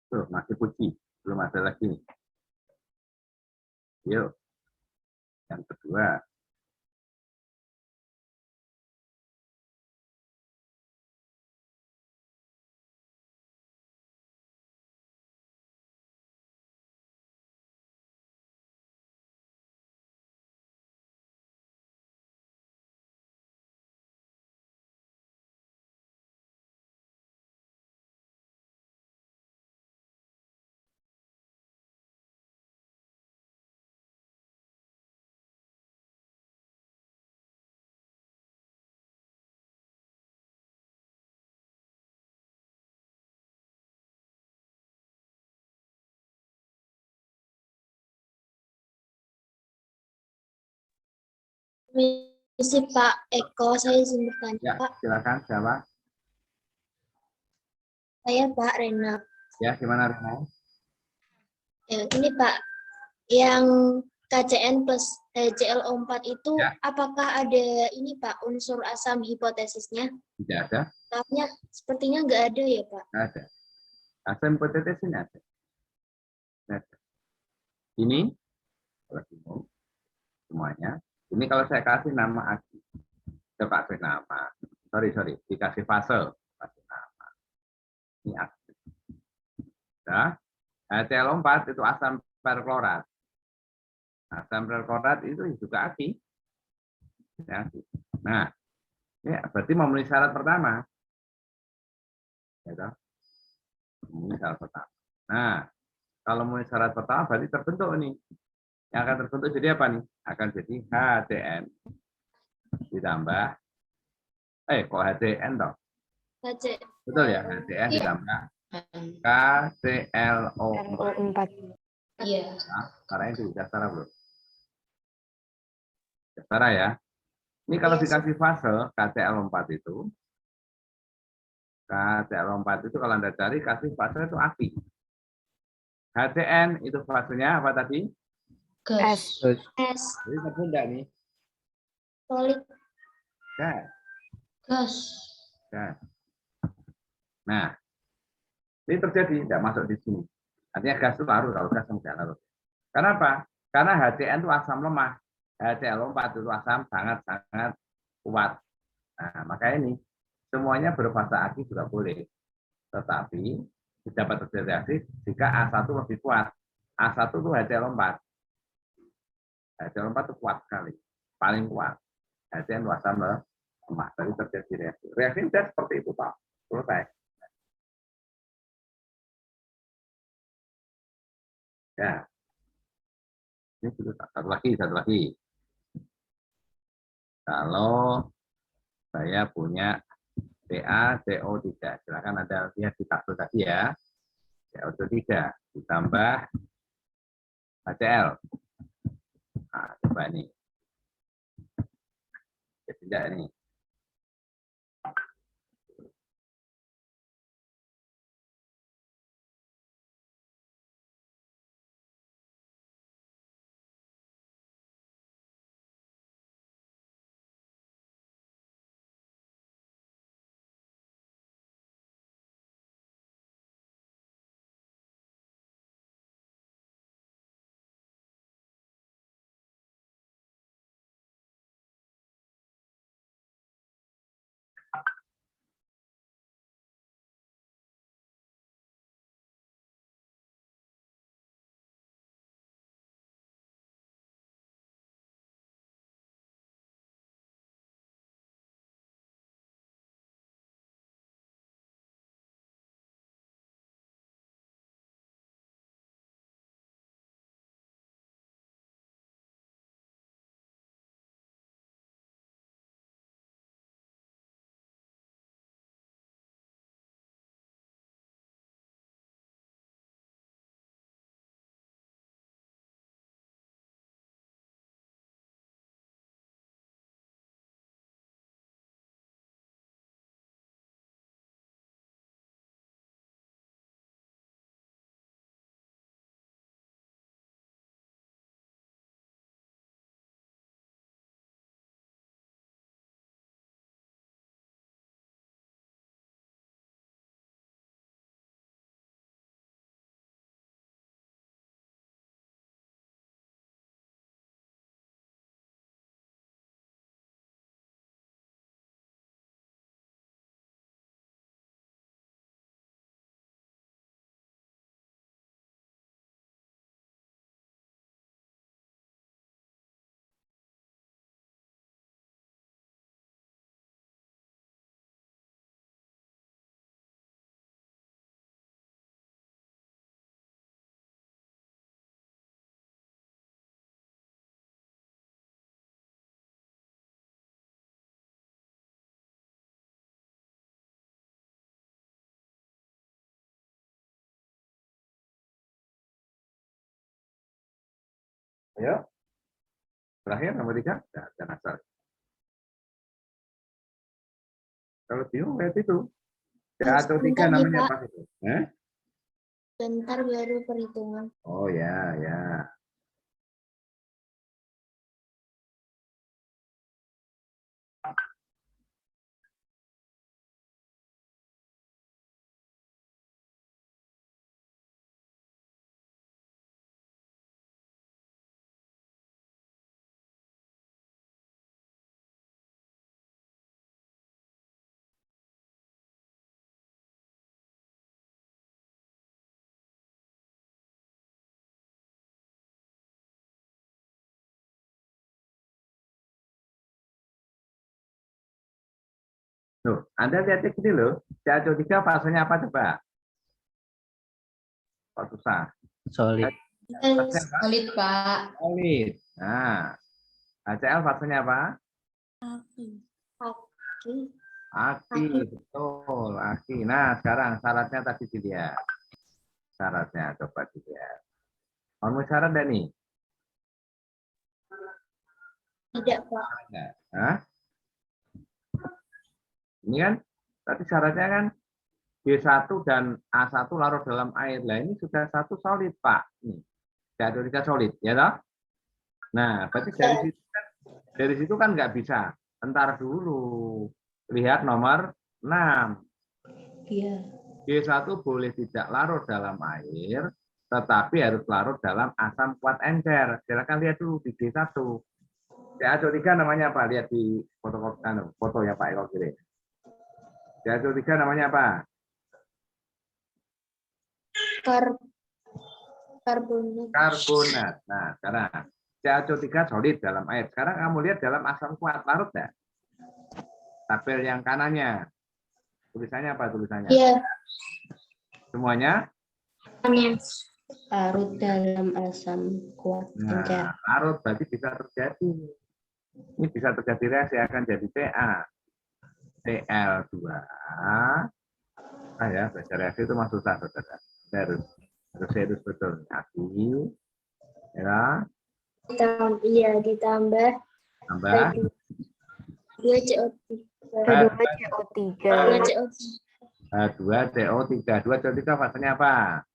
Tuh, masih puji. Belum ada lagi nih. Yuk. Yang kedua. Misi Pak Eko, saya izin bertanya Ya, Pak. silakan siapa? Saya Pak Rena. Ya, gimana Rina? Ya, ini Pak, yang KCN plus ClO4 itu Ya. apakah ada ini Pak unsur asam hipotesisnya? Tidak ada? Soalnya sepertinya nggak ada ya Pak. Tidak ada. Asam hipotetis ini ada. Tidak ada. Ini, kalau bingung, semuanya. Ini kalau saya kasih nama Aki. Coba kasih nama. Sorry. Dikasih fase. Kasih nama. Ini Aki. Nah, HCl4 itu asam perklorat. Asam perklorat itu juga Aki. Ya, nah, ini berarti memenuhi syarat pertama. Ya, memenuhi syarat pertama. Nah, kalau memenuhi syarat pertama berarti terbentuk nih. Yang akan terbentuk jadi apa nih? Akan jadi HCN ditambah kok HCN toh? KC. Betul ya, HCN Iya. ditambah KClO4. ClO4. Iya. Nah, sekarang itu sudah setara belum? Sudah setara ya. Ini kalau Iya, dikasih fase KClO4 itu kalau Anda cari kasih fase itu Aki. HCN itu fasenya apa tadi? Gas. S Jadi terbentuk nih. solid. Gas. Gas. Gas. Nah, ini terjadi, tidak masuk di sini. Artinya gas itu larut, kalau gas tidak larut. Kenapa? Karena HCN itu asam lemah. HCl4 itu asam sangat-sangat kuat. Nah, maka ini semuanya berfase Aki juga boleh. Tetapi dapat terjadi reaksi jika A1 lebih kuat. A1 itu HCl4. HCl4 itu kuat sekali. Paling kuat. HCN itu asam lemah. Tadi terjadi reaksi. Reaksi sudah seperti itu, Pak. Selesai. Ya. Ini satu lagi. Kalau saya punya CaCO3, silakan Anda lihat di tabel tadi ya. CO3 ditambah HCl. Nah, coba ini. Tidak ini. Ayo. Terakhir nomor 3. Jangan asal. Kalau bingung lihat itu. CA3 Sebentar nih, namanya Pak. apa itu? Bentar baru perhitungan. Oh ya, ya. Loh, Anda lihat ini loh. CA3 fasenya apa coba? Kok susah? Solid. Fasenya apa? Solid, Pak. Solid. Nah, HCl fasenya apa? Aki. Aki, betul. Aki. Nah, sekarang syaratnya tadi dilihat. Syaratnya coba dilihat. Kamu syarat enggak nih? Tidak, Pak. Enggak. Hah? Ini kan tadi syaratnya kan B1 dan A1 larut dalam air. Lah ini sudah satu solid, Pak. Nih. CA3 solid, ya toh? Nah, berarti dari situ kan nggak bisa. Entar dulu. Lihat nomor 6. Iya. B1 boleh tidak larut dalam air, tetapi harus larut dalam asam kuat encer. Silakan lihat dulu di B1. CA3 namanya apa? Lihat di foto ya Pak Eko kirim. CA3 namanya apa? Karbonat. Karbonat. Nah, sekarang CA3 solid dalam air. Sekarang kamu lihat dalam asam kuat larut enggak? Tabel yang kanannya. Tulisannya apa tulisannya? Iya. Semuanya? Larut dalam asam kuat encer. Nah, larut berarti bisa terjadi. Ini bisa terjadi reaksi akan jadi Ca. Cl2. Ah ya, baca reaksi itu masuk susah, saudara. Harus betul. Aki, ya, Ditambah tambah 2 CO3. H2CO3. 2 CO3. H2CO3. 2CO3 fasenya apa?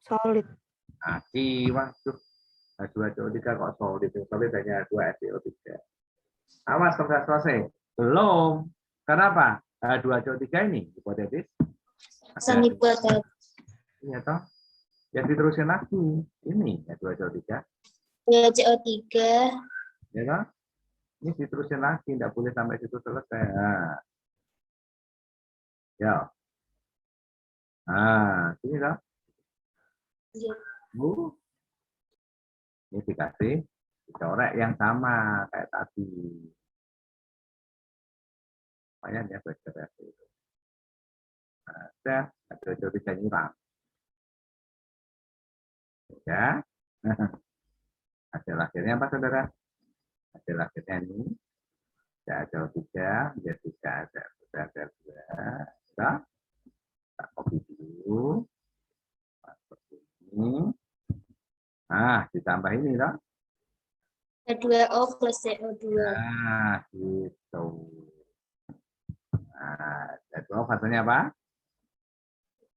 Solid. Aki, waduh. H2CO3 kok solid. Solid hanya 2SCO3. Awas, selesai. Belum. Kenapa? H2CO3 ini hipotetis. Asam hipotetis. Iya toh. Ya diterusin lagi. Ini H2CO3. 2 CO3. Ya toh. Ini diterusin lagi. Tidak boleh sampai situ selesai. Nah. Ya. Nah, ini toh. Iya. Bu. Ini dikasih dicorek yang sama kayak tadi. Makanya dia baca reaksi itu. Ada H2CO3 nyerang. Ya. Hasil akhirnya apa saudara? Hasil akhirnya ini CaO3 menjadi CaO2. Kita copy dulu. Seperti ini. Nah, ditambah ini toh. H2O plus CO2. Nah, gitu. Nah, H2O fasenya apa?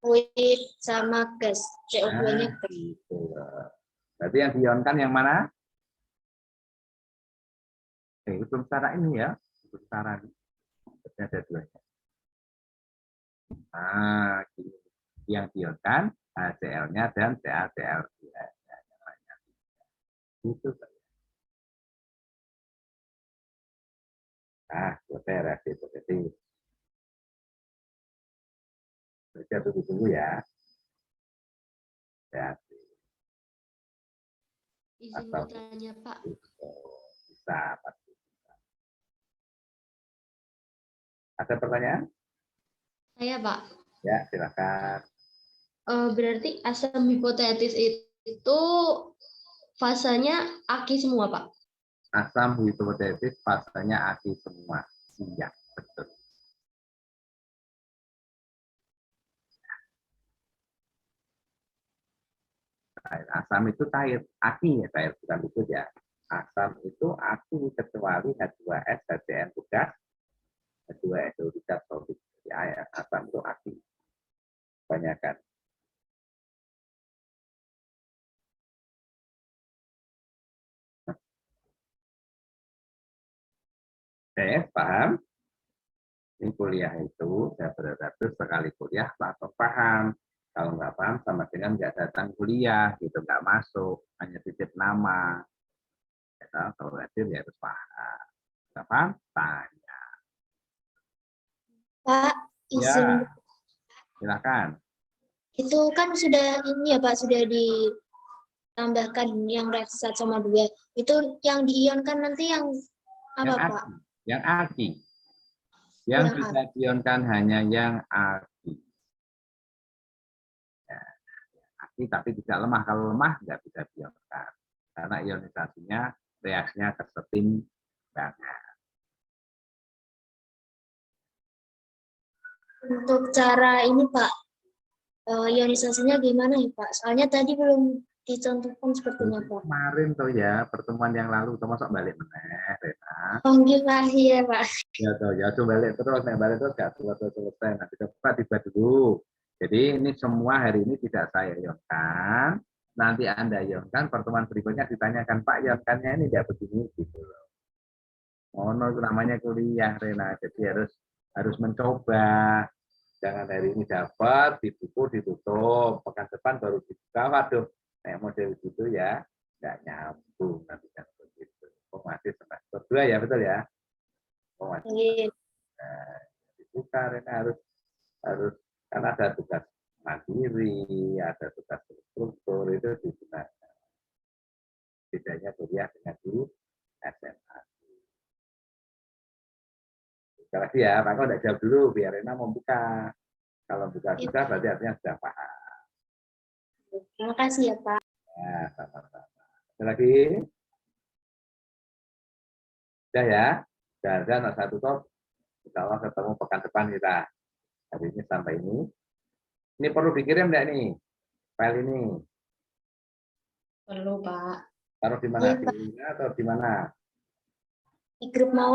Fluid sama gas. CO2-nya gas. Gitu. Berarti yang diionkan yang mana? Belum secara ini ya. Belum secara ini. Ada duanya. Nah, gini. Yang diionkan HCl-nya dan CaCl2. Itu saja. Nah, selesai reaksi hipotetis. Baca tunggu ya. Reaksi. Izin Atau bertanya, Pak. bisa pasti. Ada pertanyaan? Saya, Pak. Ya, silakan. Berarti asam hipotetis itu fasanya aki semua, Pak. Asam hipotetis fasenya aki semua. Iya, betul. cair. Asam itu cair, aki ya cair, bukan liquid ya. Asam itu aki kecuali H2S, HCN tugas, H2SO tugas solid. Ya, asam itu aki. Kebanyakan. Oke, paham? Ini kuliah itu saya berarti sekali kuliah langsung paham. Kalau nggak paham sama dengan nggak datang kuliah, gitu nggak masuk, hanya titip nama. Ya, kalau hadir ya harus paham. Nggak paham? Tanya. Pak, izin Ya, silakan. itu kan sudah ini ya Pak, sudah ditambahkan yang reaksi 1 sama 2. Itu yang diionkan nanti yang apa Yang Pak? aki. Yang aki. Yang Yang bisa dionkan hanya yang aki. Ya, aki tapi tidak lemah. Kalau lemah nggak bisa dionkan. Karena ionisasinya reaksinya kesetimbangan. Untuk cara ini Pak, ionisasinya gimana ya Pak? Soalnya tadi belum dicontohkan sepertinya Pak. Kemarin tuh ya, pertemuan yang lalu, termasuk balik meneh, Rena. Oh, ya Pak. Ya tuh, ya coba balik terus, balik terus gak selesai. Nanti coba tiba dulu. Jadi ini semua hari ini tidak saya ionkan. Nanti Anda ionkan, pertemuan berikutnya ditanyakan, Pak, ionkannya ini tidak begini gitu loh. Oh, no, itu namanya kuliah, Rena. Jadi harus mencoba. Jangan hari ini dapat, di buku ditutup, pekan depan baru dibuka, waduh, kayak model gitu ya, nggak nyambung nanti kan begitu. Oh, masih semester 2 ya, betul ya? Oh, masih Iya. dibuka, Rena harus karena ada tugas mandiri, ada tugas struktur itu digunakan. Bedanya kuliah dengan di SMA. Sekali lagi ya, Pak, udah jawab dulu biar Rena mau buka. Kalau buka sudah berarti artinya sudah paham. Terima kasih ya Pak. Ya, sama-sama. Ada lagi? Sudah ya? Dan satu top. Insya Allah ketemu pekan depan kita. Hari ini sampai ini. Ini perlu dikirim enggak nih? File ini. Perlu, Pak. Taruh di mana? Iya, Di email atau di mana? Di grup mau